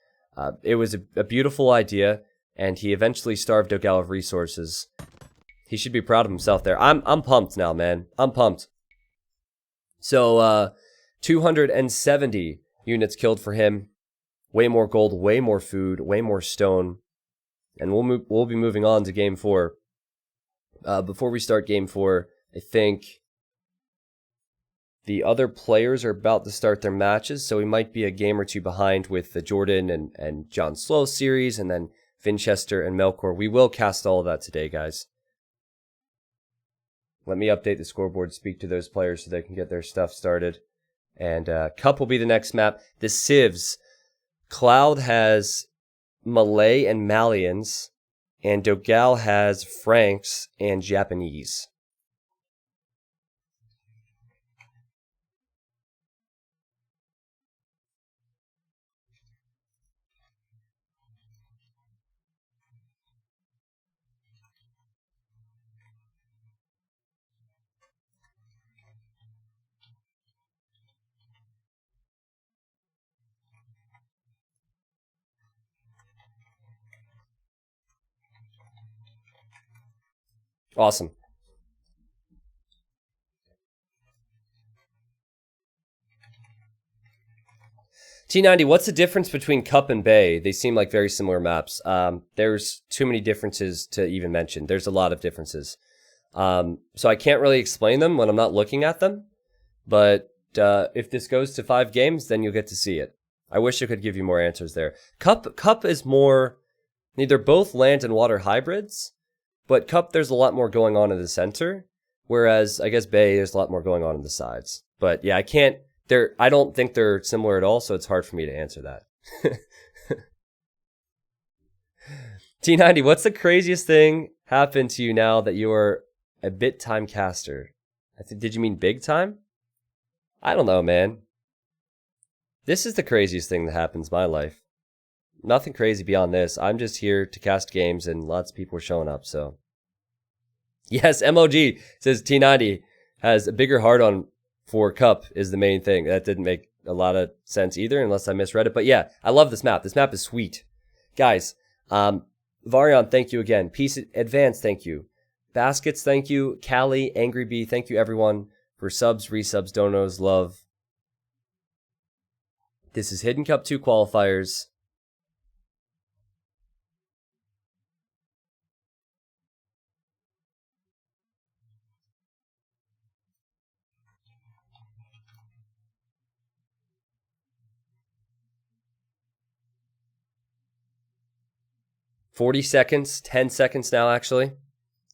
It was a beautiful idea, and he eventually starved Dogao of resources. He should be proud of himself there. I'm pumped now, man. I'm pumped. So, 270 units killed for him. Way more gold, way more food, way more stone. And we'll be moving on to game 4. Before we start game 4, I think the other players are about to start their matches, so we might be a game or two behind with the Jordan and John Slow series, and then Vinchester and Melkor. We will cast all of that today, guys. Let me update the scoreboard, speak to those players so they can get their stuff started. And Cup will be the next map. The Civs. Cloud has Malay and Malians, and Dogao has Franks and Japanese. Awesome. T90, what's the difference between Cup and Bay? They seem like very similar maps. There's too many differences to even mention. There's a lot of differences. So I can't really explain them when I'm not looking at them. But if this goes to 5 games, then you'll get to see it. I wish I could give you more answers there. Cup is more... They're both land and water hybrids. But Cup, there's a lot more going on in the center, whereas I guess Bay, there's a lot more going on in the sides. But yeah, I don't think they're similar at all, so it's hard for me to answer that. T90, what's the craziest thing happened to you now that you are a bit time caster? Did you mean big time? I don't know, man. This is the craziest thing that happens in my life. Nothing crazy beyond this. I'm just here to cast games, and lots of people are showing up, so. Yes, MOG says T90 has a bigger heart-on for Cup is the main thing. That didn't make a lot of sense either, unless I misread it. But yeah, I love this map. This map is sweet. Guys, Varion, thank you again. Peace Advance, thank you. Baskets, thank you. Callie, Angry Bee, thank you everyone for subs, resubs, donos, love. This is Hidden Cup 2 qualifiers. $40, 10 seconds now actually,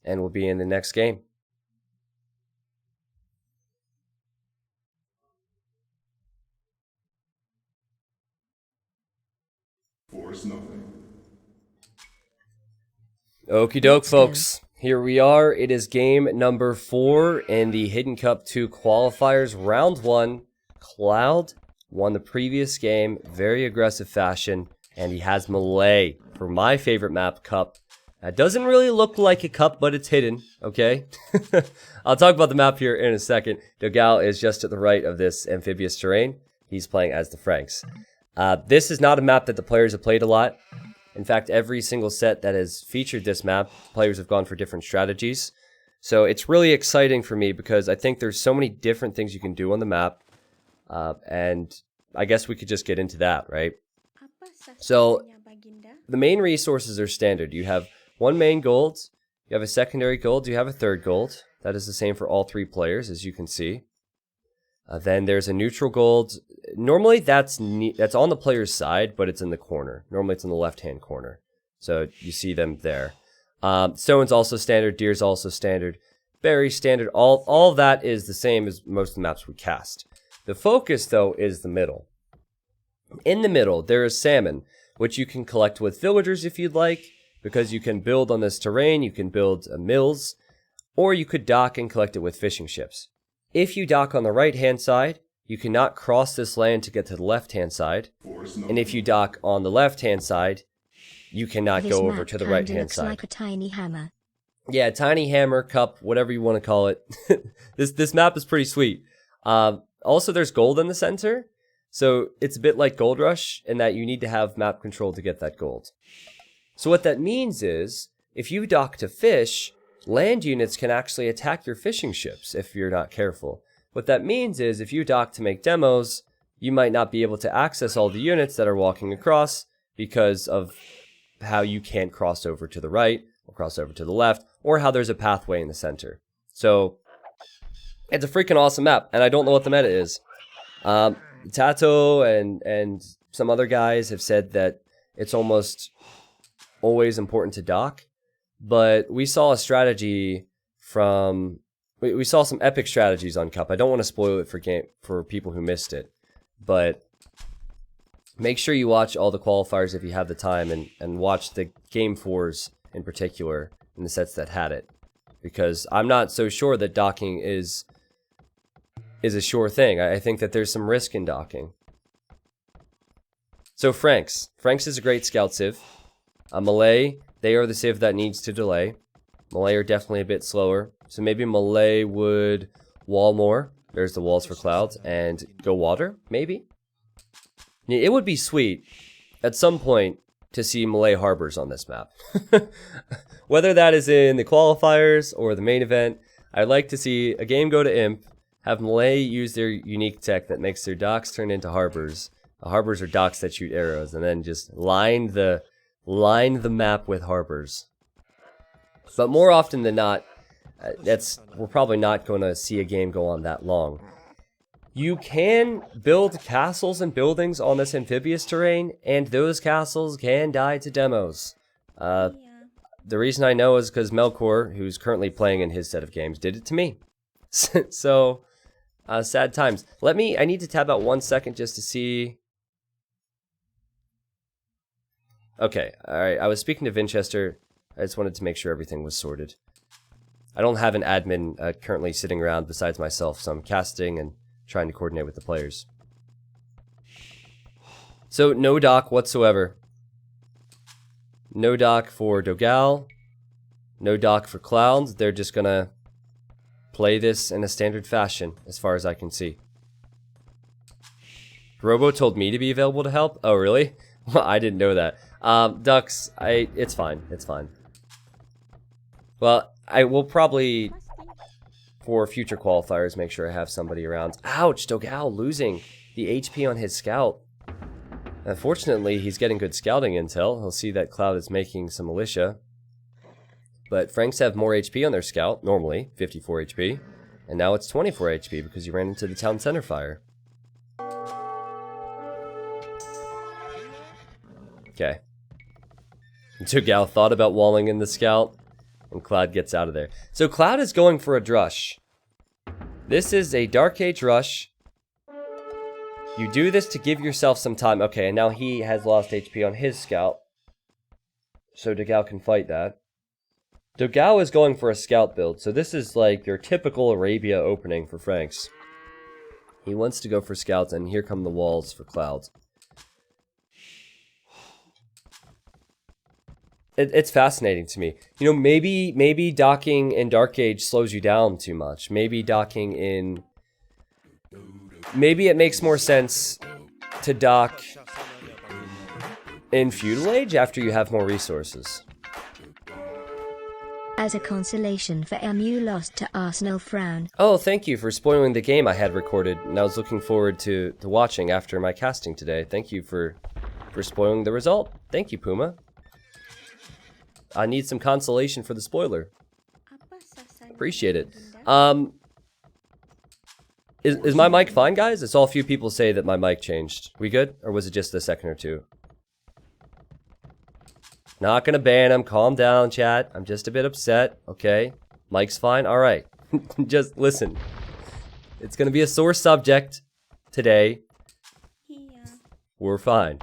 and we'll be in the next game. Force nothing. Okie doke, folks. Here we are. It is game number 4 in the Hidden Cup 2 qualifiers. Round 1. Cloud won the previous game, very aggressive fashion, and he has Melee for my favorite map, Cup. It doesn't really look like a cup, but it's hidden, okay? I'll talk about the map here in a second. Dogao is just to the right of this amphibious terrain. He's playing as the Franks. This is not a map that the players have played a lot. In fact, every single set that has featured this map, players have gone for different strategies. So it's really exciting for me because I think there's so many different things you can do on the map. And I guess we could just get into that, right? So the main resources are standard. You have one main gold, you have a secondary gold, you have a third gold. That is the same for all 3 players, as you can see. Then there's a neutral gold. Normally that's on the player's side, but it's in the corner. Normally it's in the left-hand corner. So you see them there. Stone's also standard, deer's also standard, berry's standard. All of that is the same as most of the maps we cast. The focus, though, is the middle. In the middle, there is salmon, which you can collect with villagers if you'd like, because you can build on this terrain, you can build mills, or you could dock and collect it with fishing ships. If you dock on the right-hand side, you cannot cross this land to get to the left-hand side. And if you dock on the left-hand side, you cannot go over to the right-hand side. Like a tiny hammer. Yeah, tiny hammer, cup, whatever you want to call it. This map is pretty sweet. Also, there's gold in the center. So it's a bit like Gold Rush in that you need to have map control to get that gold. So what that means is, if you dock to fish, land units can actually attack your fishing ships if you're not careful. What that means is, if you dock to make demos, you might not be able to access all the units that are walking across because of how you can't cross over to the right or cross over to the left, or how there's a pathway in the center. So it's a freaking awesome map, and I don't know what the meta is. Tato and some other guys have said that it's almost always important to dock, but we saw a strategy from we saw some epic strategies on Cup. I don't want to spoil it for people who missed it, but make sure you watch all the qualifiers if you have the time, and watch the game 4s in particular in the sets that had it, because I'm not so sure that docking is a sure thing. I think that there's some risk in docking. So Franks is a great scout civ. Melee, they are the civ that needs to delay. Melee are definitely a bit slower, so maybe Melee would wall more. There's the walls for clouds, and go water, maybe? It would be sweet at some point to see Melee harbors on this map. Whether that is in the qualifiers or the main event, I'd like to see a game go to Imp, have Melee use their unique tech that makes their docks turn into harbors. Harbors are docks that shoot arrows, and then just line the map with harbors. But more often than not, we're probably not going to see a game go on that long. You can build castles and buildings on this amphibious terrain, and those castles can die to demos. The reason I know is because Melkor, who's currently playing in his set of games, did it to me. So, sad times. I need to tab out 1 second just to see. Okay, alright, I was speaking to Vinchester. I just wanted to make sure everything was sorted. I don't have an admin currently sitting around besides myself, so I'm casting and trying to coordinate with the players. So, no dock whatsoever. No dock for Dogao. No dock for Cloud. They're just gonna play this in a standard fashion, as far as I can see. Robo told me to be available to help. Oh, really? Well, I didn't know that. Ducks, it's fine. It's fine. Well, I will probably, for future qualifiers, make sure I have somebody around. Ouch, Dogao losing the HP on his scout. Unfortunately, he's getting good scouting intel. He'll see that Cloud is making some militia. But Franks have more HP on their scout, normally, 54 HP. And now it's 24 HP because you ran into the town center fire. Okay. Dogao thought about walling in the scout, and Cloud gets out of there. So Cloud is going for a drush. This is a Dark Age rush. You do this to give yourself some time. Okay, and now he has lost HP on his scout. So Dogao can fight that. Dogao is going for a scout build, so this is like your typical Arabia opening for Franks. He wants to go for scouts, and here come the walls for Cloud. It's fascinating to me. You know, maybe docking in Dark Age slows you down too much. Maybe docking in... Maybe it makes more sense to dock in Feudal Age after you have more resources. As a consolation for MU lost to Arsenal Frown. Oh, thank you for spoiling the game I had recorded, and I was looking forward to watching after my casting today. Thank you for spoiling the result. Thank you, Puma. I need some consolation for the spoiler. Appreciate it. Is my mic fine, guys? I saw a few people say that my mic changed. We good? Or was it just a second or two? Not gonna ban him. Calm down, chat. I'm just a bit upset. Okay. Mic's fine. Alright. Just listen. It's gonna be a sore subject today. We're fine.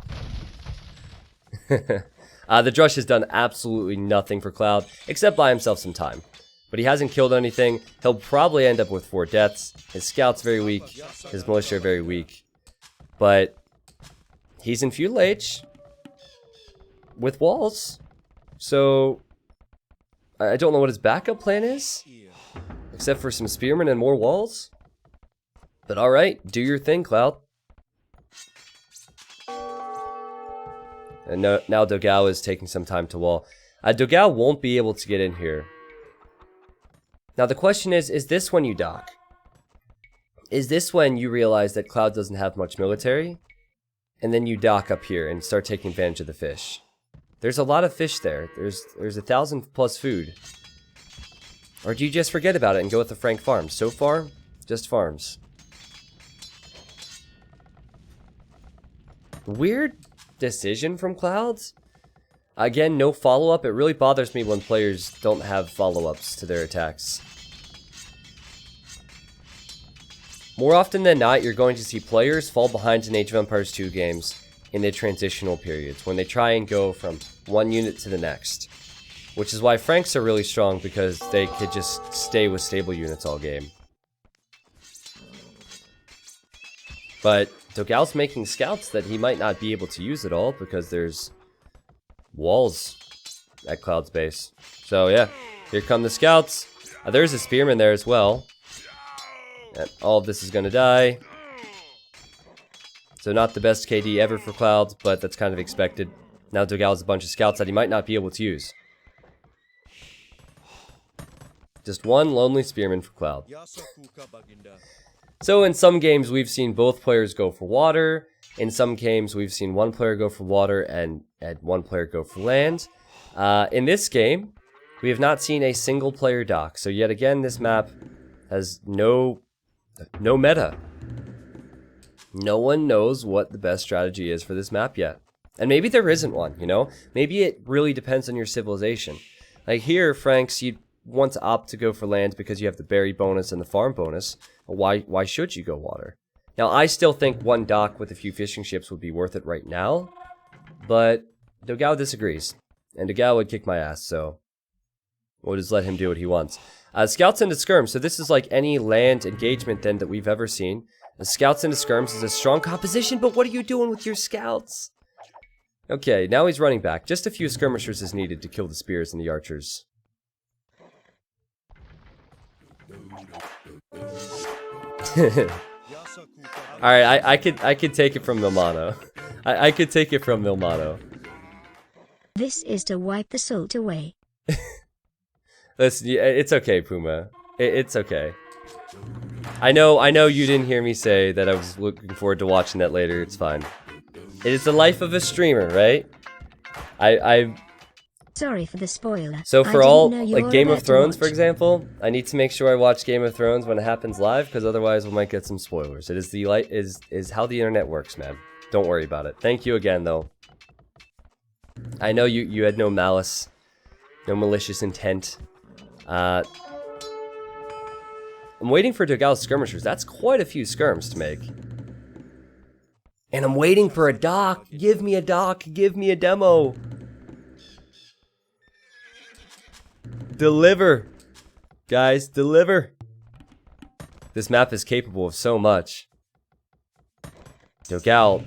The Drush has done absolutely nothing for Cloud, except buy himself some time. But he hasn't killed anything. He'll probably end up with 4 deaths. His scout's very weak. His militia are very weak. But he's in Feudal Age with walls. So I don't know what his backup plan is, except for some spearmen and more walls. But alright, do your thing, Cloud. And now Dogao is taking some time to wall. Dogao won't be able to get in here. Now the question is this when you dock? Is this when you realize that Cloud doesn't have much military? And then you dock up here and start taking advantage of the fish. There's a lot of fish there. There's 1,000 plus food. Or do you just forget about it and go with the Frank farms? So far, just farms. Weird decision from Clouds. Again, no follow-up. It really bothers me when players don't have follow-ups to their attacks. More often than not, you're going to see players fall behind in Age of Empires 2 games in the transitional periods, when they try and go from one unit to the next. Which is why Franks are really strong, because they could just stay with stable units all game. But Dogao's making scouts that he might not be able to use at all, because there's walls at Cloud's base. So yeah, here come the scouts. There's a spearman there as well. And all of this is going to die. So not the best KD ever for Cloud, but that's kind of expected. Now Dogao has a bunch of scouts that he might not be able to use. Just one lonely spearman for Cloud. So in some games we've seen both players go for water. In some games we've seen one player go for water and one player go for land. In this game, we have not seen a single player dock. So yet again, this map has no meta. No one knows what the best strategy is for this map yet. And maybe there isn't one, you know? Maybe it really depends on your civilization. Like here, Franks, you'd want to opt to go for land because you have the berry bonus and the farm bonus. Why should you go water? Now, I still think one dock with a few fishing ships would be worth it right now. But Dogao disagrees. And Dogao would kick my ass, so we'll just let him do what he wants. Scouts into skirms. So this is like any land engagement then that we've ever seen. The scouts into skirms is a strong composition, but what are you doing with your scouts? Okay, now he's running back. Just a few skirmishers is needed to kill the spears and the archers. Alright, I could take it from Milmano. I could take it from Milmano. This is to wipe the salt away. Listen, it's okay, Puma. It's okay. I know you didn't hear me say that I was looking forward to watching that later. It's fine. It is the life of a streamer, right? Sorry for the spoiler. So I for didn't all, know you like were Game of about to Thrones, for watch. example, I need to make sure I watch Game of Thrones when it happens live, because otherwise we might get some spoilers. It is the is how the internet works, man. Don't worry about it. Thank you again, though. I know you had no malice, no malicious intent. I'm waiting for Dogao's skirmishers. That's quite a few skirms to make. And I'm waiting for a doc. Give me a doc. Give me a demo. Deliver. Guys, deliver. This map is capable of so much. Dogao,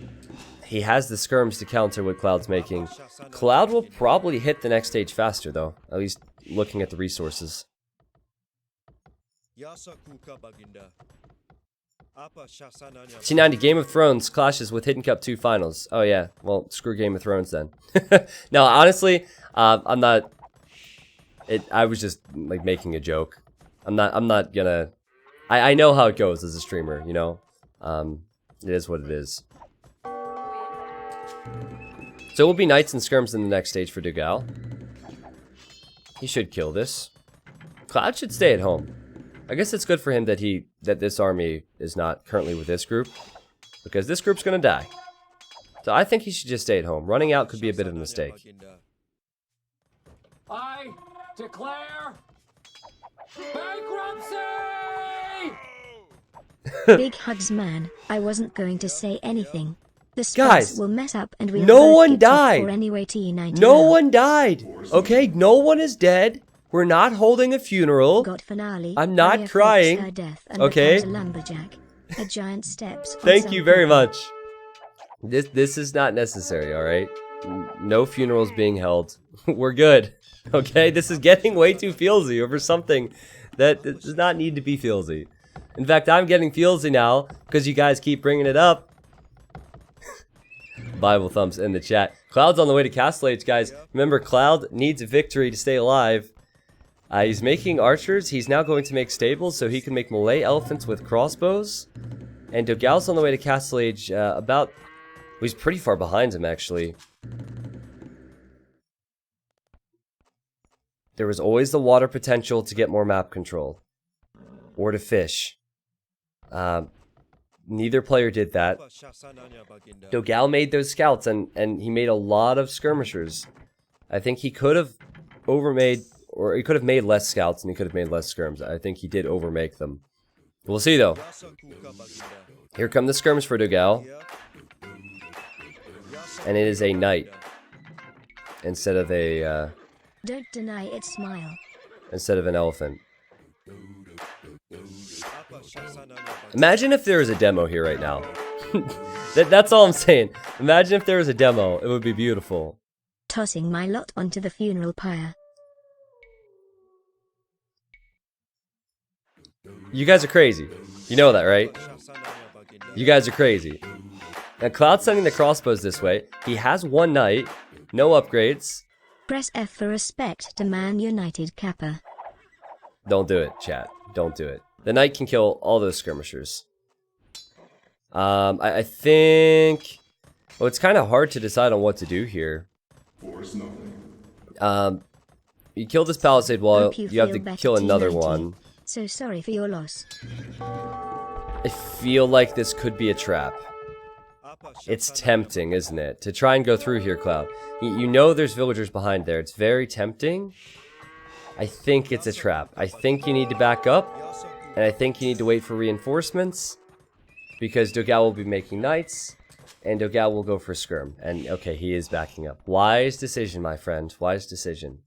he has the skirms to counter what Cloud's making. Cloud will probably hit the next stage faster, though. At least looking at the resources. T90 Game of Thrones clashes with Hidden Cup 2 finals. Oh yeah, well screw Game of Thrones then. No, honestly, I'm not. I was just like making a joke. I'm not gonna. I know how it goes as a streamer, you know. It is what it is. So it will be Knights and Skirms in the next stage for Dogao. He should kill this. Cloud should stay at home. I guess it's good for him that this army is not currently with this group, because this group's gonna die. So I think he should just stay at home. Running out could be a bit of a mistake. I declare bankruptcy! Big hugs, man. I wasn't going to say anything. The Guys, spice will mess up and we'll no both one get top died. four anyway, T90. No one died. Okay, no one is dead. We're not holding a funeral. Got finale. I'm not Arya crying. fakes her death and Okay. becomes a lumberjack. A giant steps. on Thank some you very people. much. This is not necessary, all right? No funerals being held. We're good. Okay, this is getting way too feelsy over something that does not need to be feelsy. In fact, I'm getting feelsy now because you guys keep bringing it up. Bible thumbs in the chat. Cloud's on the way to Castle Age, guys. Remember, Cloud needs a victory to stay alive. He's making archers. He's now going to make stables so he can make melee elephants with crossbows. And Dogao's on the way to Castle Age about... He's pretty far behind him, actually. There was always the water potential to get more map control. Or to fish. Neither player did that. Dogao made those scouts, and he made a lot of skirmishers. I think he could have overmade... Or he could have made less scouts and he could have made less skirms. I think he did overmake them. We'll see, though. Here come the skirms for Dogao. And it is a knight. Instead of a... Don't deny it, smile. instead of an elephant. Imagine if there was a demo here right now. That's all I'm saying. Imagine if there was a demo. It would be beautiful. Tossing my lot onto the funeral pyre. You guys are crazy. You know that, right? You guys are crazy. Now, Cloud's sending the crossbows this way. He has one knight. No upgrades. Press F for respect to Man United Kappa. Don't do it, chat. Don't do it. The knight can kill all those skirmishers. I think... Well, it's kind of hard to decide on what to do here. Force nothing. You kill this palisade wall, Hope you have feel to better, kill another T90. one. So sorry for your loss. I feel like this could be a trap. It's tempting, isn't it? To try and go through here, Cloud. You know there's villagers behind there. It's very tempting. I think it's a trap. I think you need to back up. And I think you need to wait for reinforcements. Because Dogao will be making knights. And Dogao will go for skirm. And okay, he is backing up. Wise decision, my friend. Wise decision.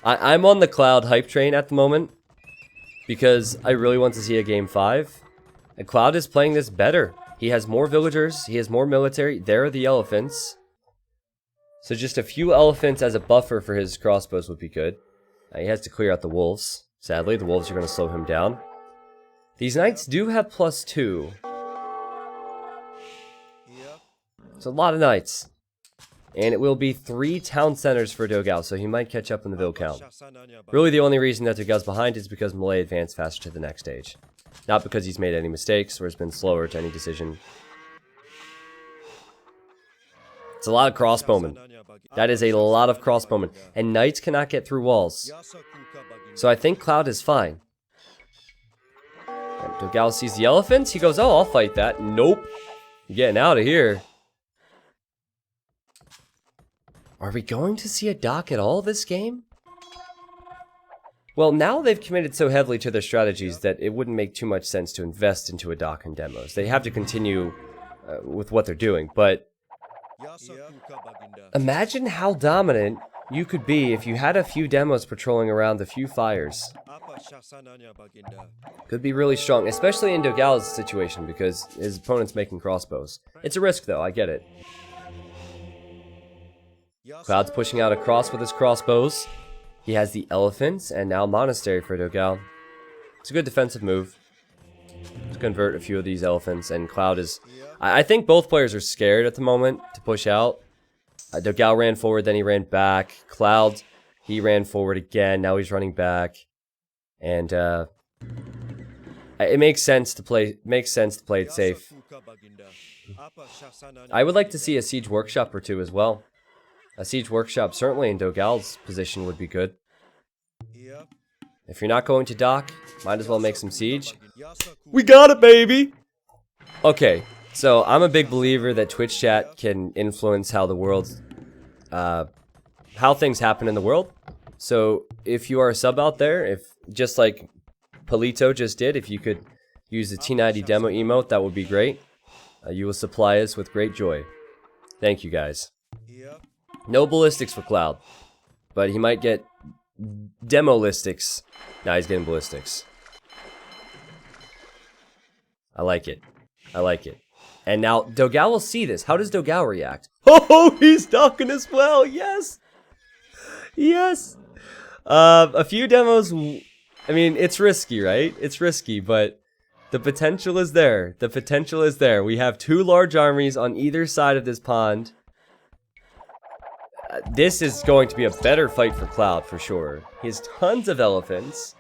I'm on the Cloud hype train at the moment. Because I really want to see a game 5. And Cloud is playing this better. He has more villagers. He has more military. There are the elephants. So just a few elephants as a buffer for his crossbows would be good. He has to clear out the wolves. Sadly, the wolves are going to slow him down. These knights do have +2. It's a lot of knights. And it will be 3 town centers for Dogao, so he might catch up in the bill count. Really, the only reason that Dogao's behind is because Malay advanced faster to the next stage. Not because he's made any mistakes or has been slower to any decision. It's a lot of crossbowmen. That is a lot of crossbowmen. And knights cannot get through walls. So I think Cloud is fine. And Dogao sees the elephants. He goes, oh, I'll fight that. Nope. You're getting out of here. Are we going to see a dock at all this game? Well, now they've committed so heavily to their strategies that it wouldn't make too much sense to invest into a dock and demos. They have to continue with what they're doing, but imagine how dominant you could be if you had a few demos patrolling around a few fires. Could be really strong, especially in Dogao's situation because his opponent's making crossbows. It's a risk though, I get it. Cloud's pushing out across with his crossbows. He has the elephants and now monastery for Dogao. It's a good defensive move to convert a few of these elephants, and Cloud is... I think both players are scared at the moment to push out. Dogao ran forward, then he ran back. Cloud, he ran forward again, now he's running back. And it makes sense to play it safe. I would like to see a siege workshop or two as well. A siege workshop certainly in Dogao's position would be good. If you're not going to dock, might as well make some siege. We got it, baby! Okay, so I'm a big believer that Twitch chat can influence how the world, how things happen in the world. So if you are a sub out there, if just like Polito just did, if you could use the T90 demo emote, that would be great. You will supply us with great joy. Thank you guys. No ballistics for Cloud, but he might get demolistics. Now he's getting ballistics. I like it. I like it. And now Dogao will see this. How does Dogao react? Oh, he's docking as well. Yes. Yes. A few demos. I mean, it's risky, right? It's risky, but the potential is there. The potential is there. We have 2 large armies on either side of this pond. This is going to be a better fight for Cloud, for sure. He has tons of elephants.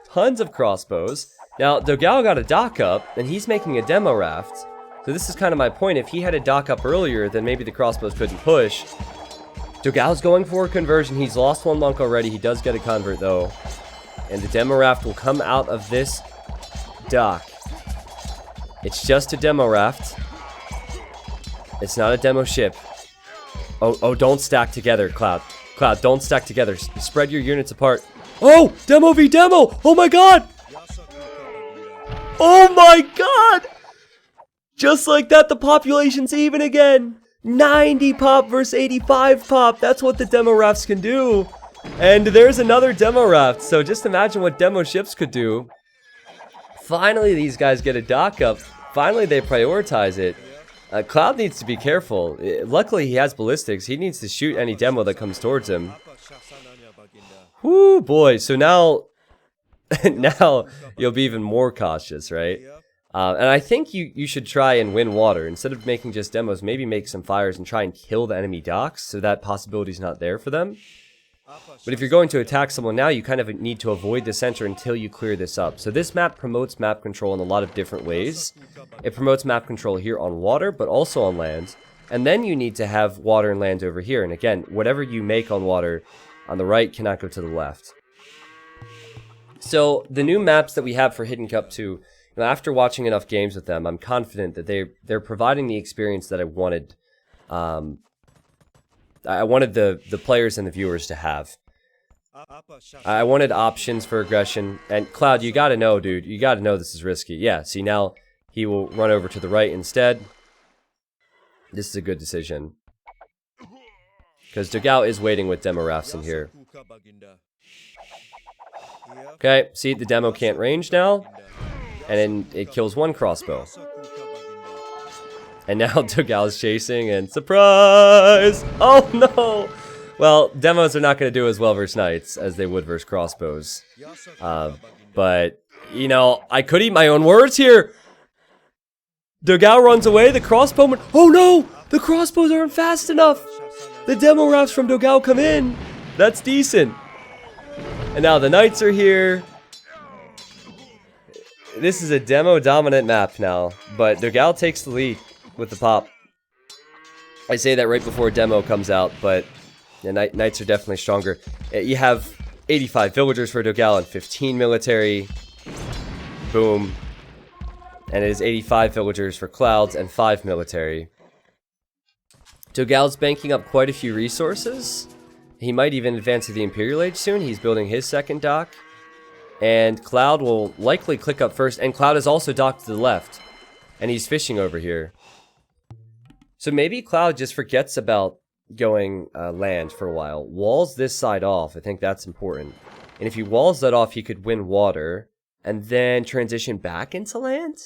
Tons of crossbows. Now, Dogao got a dock up, and he's making a demo raft. So this is kind of my point. If he had a dock up earlier, then maybe the crossbows couldn't push. Dogao's going for a conversion. He's lost 1 monk already. He does get a convert, though. And the demo raft will come out of this dock. It's just a demo raft. It's not a demo ship. Oh, don't stack together, Cloud. Cloud, don't stack together. Spread your units apart. Oh, demo v demo! Oh my god! Oh my god! Just like that, the population's even again. 90 pop versus 85 pop. That's what the demo rafts can do. And there's another demo raft. So just imagine what demo ships could do. Finally, these guys get a dock up. Finally, they prioritize it. Cloud needs to be careful. Luckily, he has ballistics. He needs to shoot any demo that comes towards him. Whoo, boy. So now, now you'll be even more cautious, right? And I think you should try and win water. Instead of making just demos, maybe make some fires and try and kill the enemy docks so that possibility is not there for them. But if you're going to attack someone now, you kind of need to avoid the center until you clear this up. So this map promotes map control in a lot of different ways. It promotes map control here on water, but also on land. And then you need to have water and land over here. And again, whatever you make on water on the right cannot go to the left. So the new maps that we have for Hidden Cup 2, after watching enough games with them, I'm confident that they're providing the experience that I wanted. I wanted the players and the viewers to have. I wanted options for aggression. And Cloud, you gotta know, dude. You gotta know this is risky. Yeah, see now he will run over to the right instead. This is a good decision. Because Dogao is waiting with demo rafts in here. Okay, see, the demo can't range now. And then it kills 1 crossbow. And now Dogao's chasing, and surprise! Oh no! Well, demos are not going to do as well versus knights as they would versus crossbows. But, you know, I could eat my own words here! Dogao runs away, the crossbowman... Oh no! The crossbows aren't fast enough! The demo rafts from Dogao come in. That's decent. And now the knights are here. This is a demo dominant map now, but Dogao takes the lead with the pop. I say that right before demo comes out, but the knights are definitely stronger. You have 85 villagers for Dogao and 15 military. Boom. And it is 85 villagers for Clouds and 5 military. Dogao's banking up quite a few resources. He might even advance to the Imperial Age soon. He's building his second dock. And Cloud will likely click up first. And Cloud is also docked to the left. And he's fishing over here. So maybe Cloud just forgets about going land for a while. Walls this side off. I think that's important. And if he walls that off, he could win water. And then transition back into land?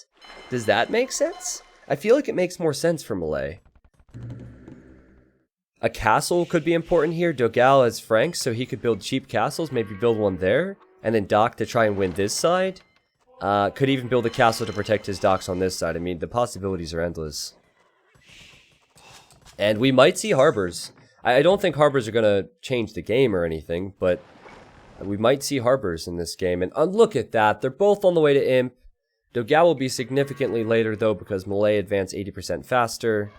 Does that make sense? I feel like it makes more sense for Malay. A castle could be important here. Dogao has Franks, so he could build cheap castles. Maybe build one there. And then dock to try and win this side. Could even build a castle to protect his docks on this side. I mean, the possibilities are endless. And we might see harbors. I don't think harbors are going to change the game or anything, but we might see harbors in this game. And look at that. They're both on the way to Imp. Dogao will be significantly later, though, because Malay advanced 80% faster.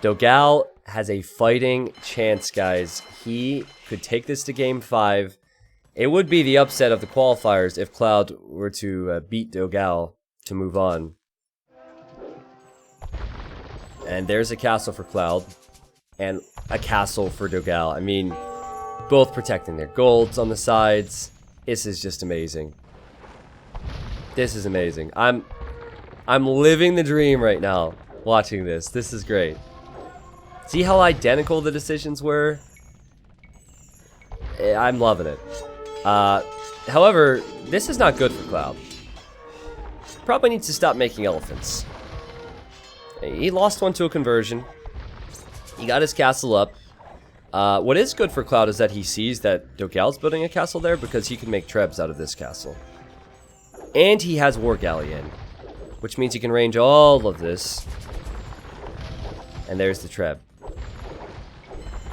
Dogao has a fighting chance, guys. He could take this to Game 5. It would be the upset of the qualifiers if Cloud were to beat Dogao to move on. And there's a castle for Cloud. And a castle for Dogao. I mean, both protecting their golds on the sides. This is just amazing. This is amazing. I'm living the dream right now watching this. This is great. See how identical the decisions were? I'm loving it. However, this is not good for Cloud. Probably needs to stop making elephants. He lost one to a conversion. He got his castle up. What is good for Cloud is that he sees that Dogao's building a castle there because he can make trebs out of this castle. And he has War Galley in, which means he can range all of this. And there's the treb.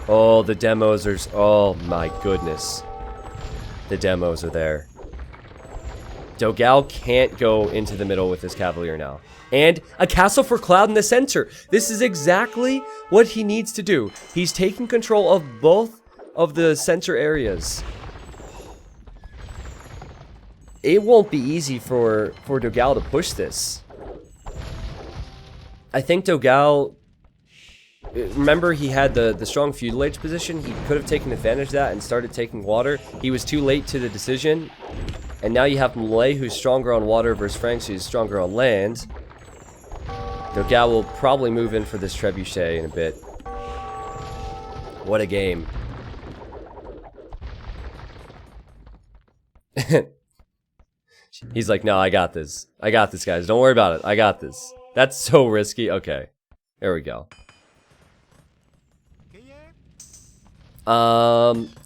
Oh, the demos are... Oh my goodness. The demos are there. Dogao can't go into the middle with his Cavalier now. And a castle for Cloud in the center. This is exactly what he needs to do. He's taking control of both of the center areas. It won't be easy for Dogao to push this. I think Dogao... Remember, he had the strong feudal age position. He could have taken advantage of that and started taking water. He was too late to the decision. And now you have Malay, who's stronger on water, versus Franks, who's stronger on land. Dogao will probably move in for this trebuchet in a bit. What a game. He's like, no, I got this. I got this, guys. Don't worry about it. I got this. That's so risky. Okay. There we go.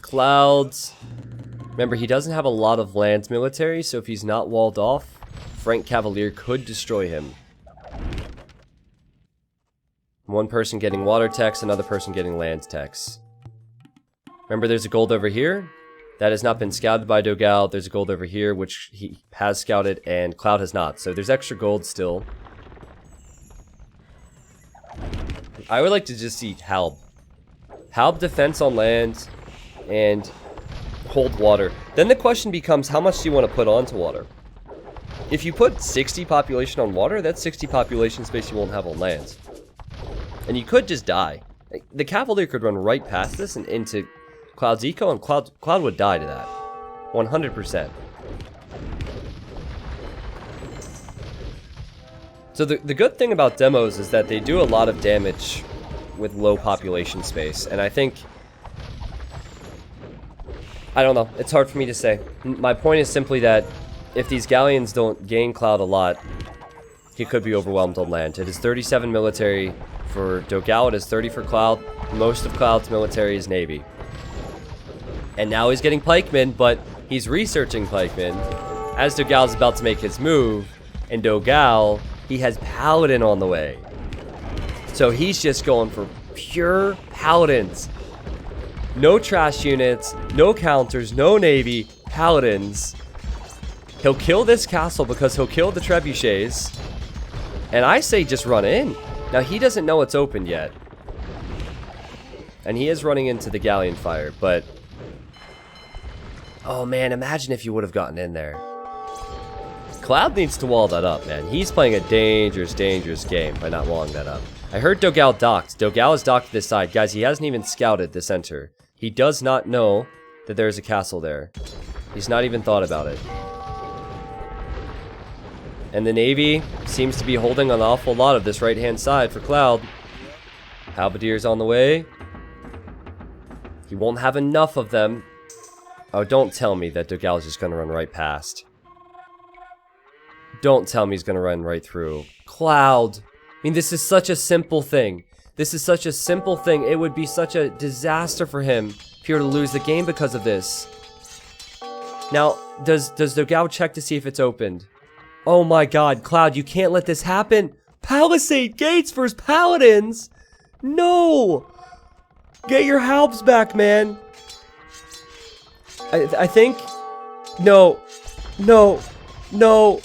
Clouds. Remember, he doesn't have a lot of land military, so if he's not walled off, Frank Cavalier could destroy him. One person getting water techs, another person getting land techs. Remember, there's a gold over here. That has not been scouted by Dogao. There's a gold over here, which he has scouted, and Cloud has not. So there's extra gold still. I would like to just see Halb. Halb defense on land and hold water. Then the question becomes, how much do you want to put onto water? If you put 60 population on water, that's 60 population space you won't have on land. And you could just die. The Cavalier could run right past this and into Cloud's eco, and Cloud would die to that. 100%. So the good thing about demos is that they do a lot of damage with low population space, and I think... I don't know, it's hard for me to say. My point is simply that if these galleons don't gain Cloud a lot, he could be overwhelmed on land. It is 37 military for Dogao, it is 30 for Cloud. Most of Cloud's military is Navy. And now he's getting pikemen, but he's researching pikemen as Dogao's about to make his move, and Dogao, he has Paladin on the way. So he's just going for Pure Paladins. No trash units, no counters, no navy. Paladins. He'll kill this castle because he'll kill the trebuchets. And I say just run in. Now, he doesn't know it's opened yet. And he is running into the galleon fire, but... Oh, man, imagine if you would have gotten in there. Cloud needs to wall that up, man. He's playing a dangerous, dangerous game by not walling that up. I heard Dogao docked. Dogao is docked to this side. Guys, he hasn't even scouted the center. He does not know that there's a castle there. He's not even thought about it. And the Navy seems to be holding an awful lot of this right-hand side for Cloud. Halberdiers on the way. He won't have enough of them. Oh, don't tell me that Dogao's just going to run right past. Don't tell me he's going to run right through. Cloud. I mean, this is such a simple thing. This is such a simple thing. It would be such a disaster for him if he were to lose the game because of this. Now, does Dogao check to see if it's opened? Oh my god, Cloud, you can't let this happen. Palisade Gates versus Paladins. No. Get your halbs back, man. I think... No. No. No.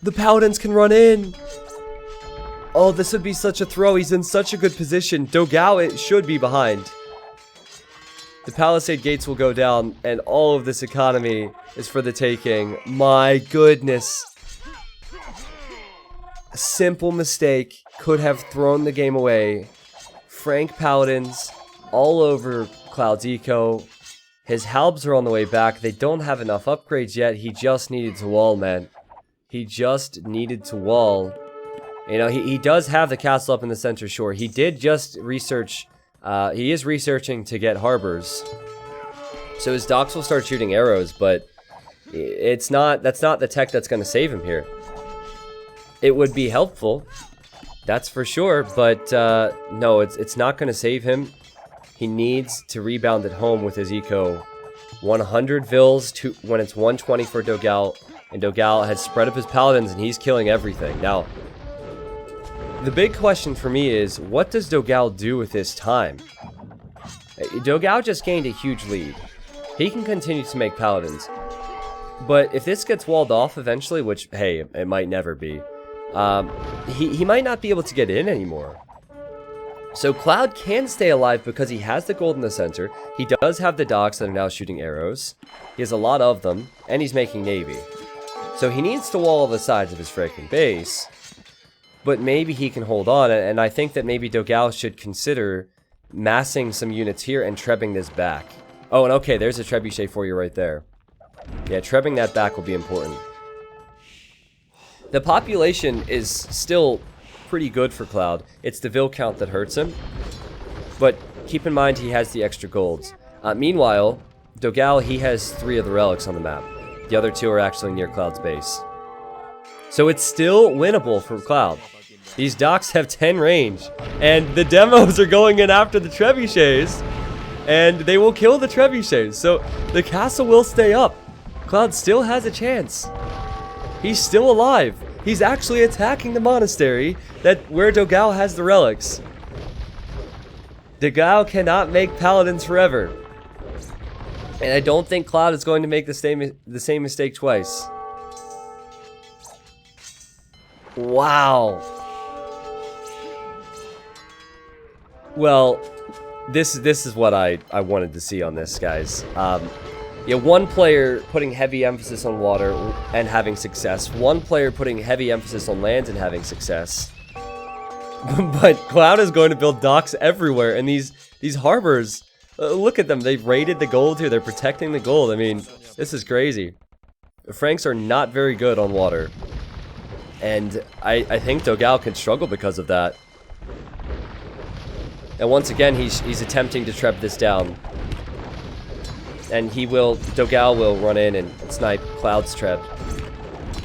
The Paladins can run in. Oh, this would be such a throw. He's in such a good position. Dogao, it should be behind. The Palisade Gates will go down, and all of this economy is for the taking. My goodness. A simple mistake could have thrown the game away. Frank Paladins all over Cloud's eco. His halbs are on the way back. They don't have enough upgrades yet. He just needed to wall, man. He just needed to wall. You know, he does have the castle up in the center shore. He did just research. He is researching to get harbors. So his docks will start shooting arrows, but that's not the tech that's going to save him here. It would be helpful, that's for sure, but no, it's not going to save him. He needs to rebound at home with his eco. 100 vills when it's 120 for Dogao, and Dogao has spread up his paladins and he's killing everything. Now, the big question for me is, what does Dogao do with his time? Dogao just gained a huge lead. He can continue to make paladins, but if this gets walled off eventually, which, hey, it might never be, he might not be able to get in anymore. So Cloud can stay alive because he has the gold in the center. He does have the docks that are now shooting arrows. He has a lot of them, and he's making navy. So he needs to wall the sides of his freaking base. But maybe he can hold on, and I think that maybe Dogao should consider massing some units here and trebbing this back. Oh, and okay, there's a trebuchet for you right there. Yeah, trebbing that back will be important. The population is still pretty good for Cloud. It's the vill count that hurts him. But keep in mind he has the extra golds. Meanwhile, Dogao, he has 3 of the relics on the map. The other 2 are actually near Cloud's base. So it's still winnable for Cloud. These docks have 10 range. And the demos are going in after the trebuchets. And they will kill the trebuchets. So the castle will stay up. Cloud still has a chance. He's still alive. He's actually attacking the monastery where Dogao has the relics. Dogao cannot make paladins forever. And I don't think Cloud is going to make the same mistake twice. Wow. Well, this is what I wanted to see on this, guys. Yeah, one player putting heavy emphasis on water and having success. One player putting heavy emphasis on land and having success. But Cloud is going to build docks everywhere, and these harbors, look at them. They've raided the gold here. They're protecting the gold. I mean, this is crazy. The Franks are not very good on water. And I think Dogao can struggle because of that. And once again, he's attempting to trap this down. And Dogao will run in and snipe Cloud's trap.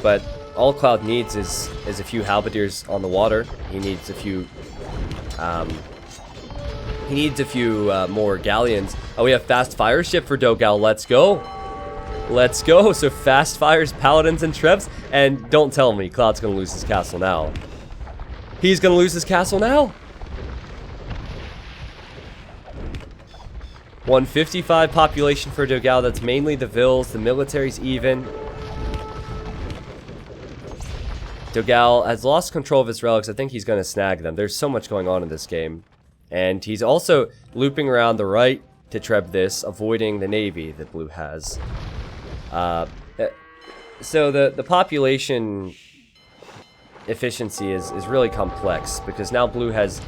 But all Cloud needs is a few halberdiers on the water. He needs a few more galleons. Oh, we have fast fire ship for Dogao. Let's go. Let's go. So fast fires paladins and trebs. And don't tell me Cloud's gonna lose his castle now. He's gonna lose his castle now. 155 population for Dogao. That's mainly the Vills. The military's even. Dogao has lost control of his relics. I think he's going to snag them. There's so much going on in this game. And he's also looping around the right to treb this, avoiding the navy that blue has. So the population efficiency is really complex, because now blue has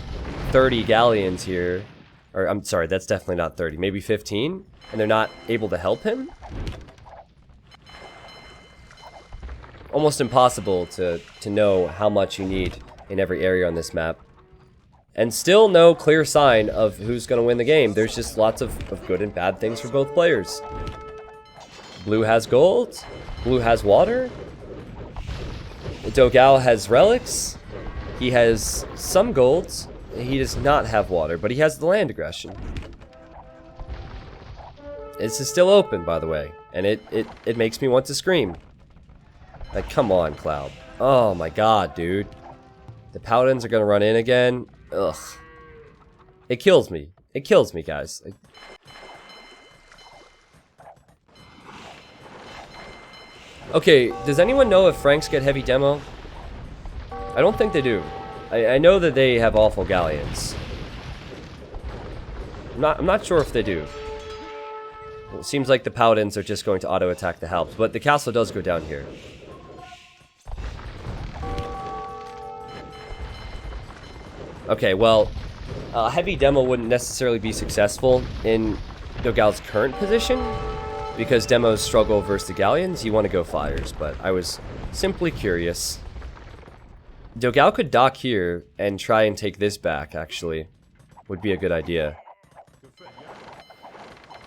30 galleons here. Or, I'm sorry, that's definitely not 30. Maybe 15? And they're not able to help him? Almost impossible to know how much you need in every area on this map. And still no clear sign of who's going to win the game. There's just lots of good and bad things for both players. Blue has gold. Blue has water. Dogao has relics. He has some golds. He does not have water, but he has the land aggression. This is still open, by the way, and it makes me want to scream. Like, come on, Cloud. Oh my god, dude. The Paladins are gonna run in again. Ugh. It kills me. It kills me, guys. Okay, does anyone know if Franks get heavy demo? I don't think they do. I know that they have awful galleons. I'm not sure if they do. It seems like the Paladins are just going to auto-attack the Halps, but the castle does go down here. Okay, well, heavy demo wouldn't necessarily be successful in Dogao's current position, because demos struggle versus the galleons. You want to go fires, but I was simply curious. Dogao could dock here and try and take this back, actually. Would be a good idea.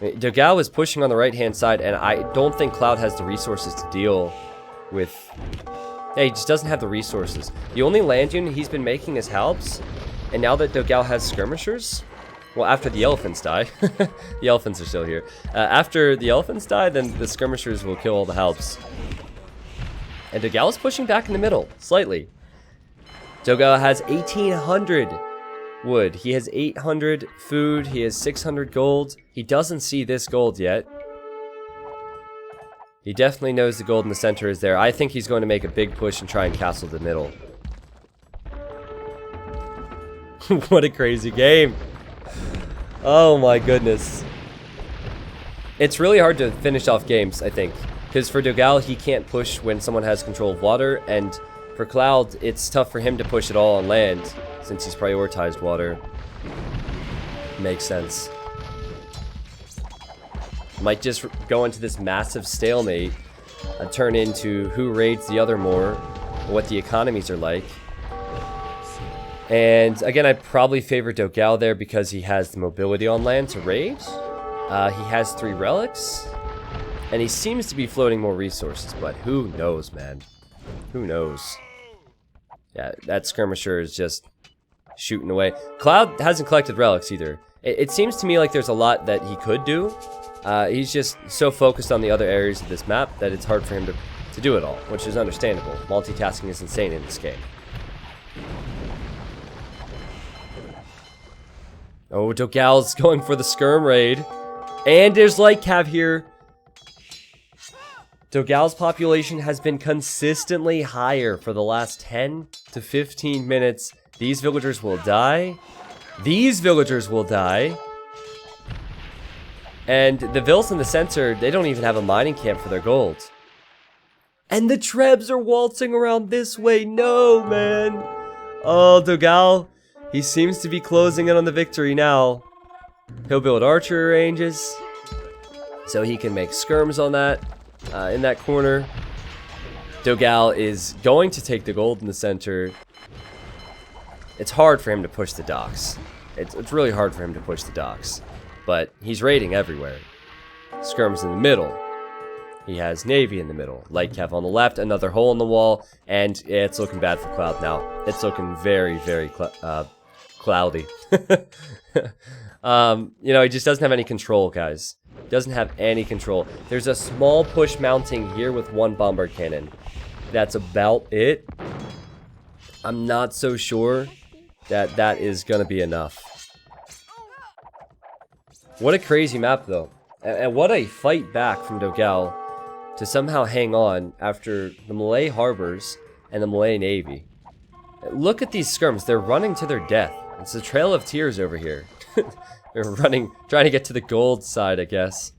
Dogao is pushing on the right-hand side, and I don't think Cloud has the resources to deal with... Yeah, he just doesn't have the resources. The only land unit he's been making is Halps, and now that Dogao has skirmishers... Well, after the elephants die. The elephants are still here. After the elephants die, then the skirmishers will kill all the Halps. And Dogao is pushing back in the middle, slightly. Dogao has 1,800 wood. He has 800 food. He has 600 gold. He doesn't see this gold yet. He definitely knows the gold in the center is there. I think he's going to make a big push and try and castle the middle. What a crazy game. Oh my goodness. It's really hard to finish off games, I think. Because for Dogao, he can't push when someone has control of water, and for Cloud, it's tough for him to push it all on land, since he's prioritized water. Makes sense. Might just go into this massive stalemate and turn into who raids the other more, what the economies are like. And again, I probably favor Dogao there because he has the mobility on land to raid. He has 3 relics, and he seems to be floating more resources, but who knows, man? Who knows? Yeah, that skirmisher is just shooting away. Cloud hasn't collected relics either. It seems to me like there's a lot that he could do. He's just so focused on the other areas of this map that it's hard for him to do it all, which is understandable. Multitasking is insane in this game. Oh, Dogao's going for the skirm raid. And there's Light Cav here. Dogao's population has been consistently higher for the last 10 to 15 minutes. These villagers will die. These villagers will die. And the Vills in the center, they don't even have a mining camp for their gold. And the Trebs are waltzing around this way. No, man. Oh, Dogao. He seems to be closing in on the victory now. He'll build archery ranges, so he can make skirms on that, in that corner. Dogao is going to take the gold in the center. It's hard for him to push the docks. It's really hard for him to push the docks. But he's raiding everywhere. Skirms in the middle. He has Navy in the middle. Light Cav on the left, another hole in the wall, and it's looking bad for Cloud now. It's looking very, very cloudy. You know, he just doesn't have any control, guys. Doesn't have any control. There's a small push mounting here with 1 bombard cannon. That's about it. I'm not so sure that that is gonna be enough. What a crazy map, though. And what a fight back from Dogao to somehow hang on after the Malay harbors and the Malay Navy. Look at these skirms. They're running to their death. It's a trail of tears over here. They're running, trying to get to the gold side, I guess.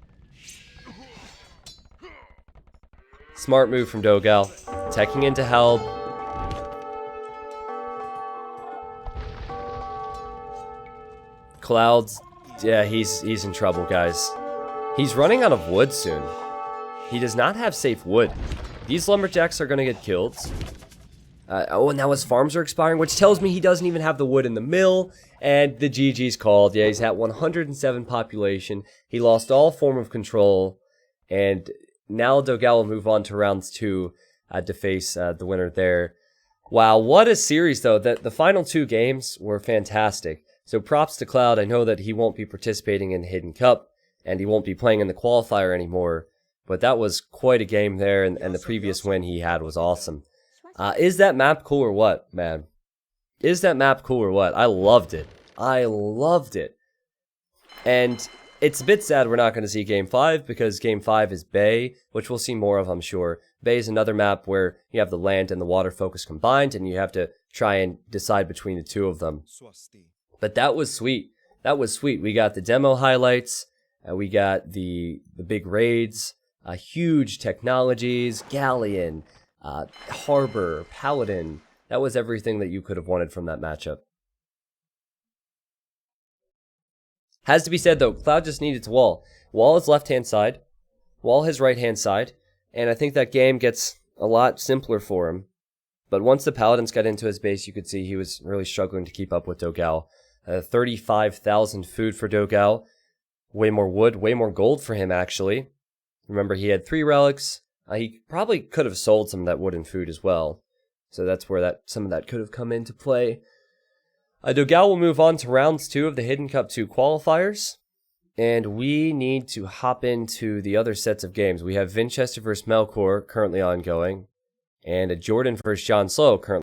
Smart move from Dogao. Teching into help. Clouds, yeah, he's in trouble, guys. He's running out of wood soon. He does not have safe wood. These lumberjacks are going to get killed. Oh, and now his farms are expiring, which tells me he doesn't even have the wood in the mill. And the GG's called. Yeah, he's at 107 population. He lost all form of control. And now Dogao will move on to rounds 2 to face the winner there. Wow, what a series, though. The final 2 games were fantastic. So props to Cloud. I know that he won't be participating in Hidden Cup, and he won't be playing in the qualifier anymore. But that was quite a game there, and the previous win he had was awesome. Is that map cool or what, man? Is that map cool or what? I loved it. I loved it. And it's a bit sad we're not going to see Game 5, because Game 5 is Bay, which we'll see more of, I'm sure. Bay is another map where you have the land and the water focus combined, and you have to try and decide between the two of them. But that was sweet. That was sweet. We got the demo highlights. We got the big raids. Huge technologies. Galleon. Harbor. Paladin. That was everything that you could have wanted from that matchup. Has to be said, though, Cloud just needed to wall. Wall his left-hand side. Wall his right-hand side. And I think that game gets a lot simpler for him. But once the Paladins got into his base, you could see he was really struggling to keep up with Dogao. 35,000 food for Dogao. Way more wood, way more gold for him, actually. Remember, he had 3 relics. He probably could have sold some of that wood and food as well. So that's where some of that could have come into play. Dogao will move on to rounds 2 of the Hidden Cup 2 qualifiers. And we need to hop into the other sets of games. We have Vinchester vs. Melkor currently ongoing. And a Jordan vs. John Slow currently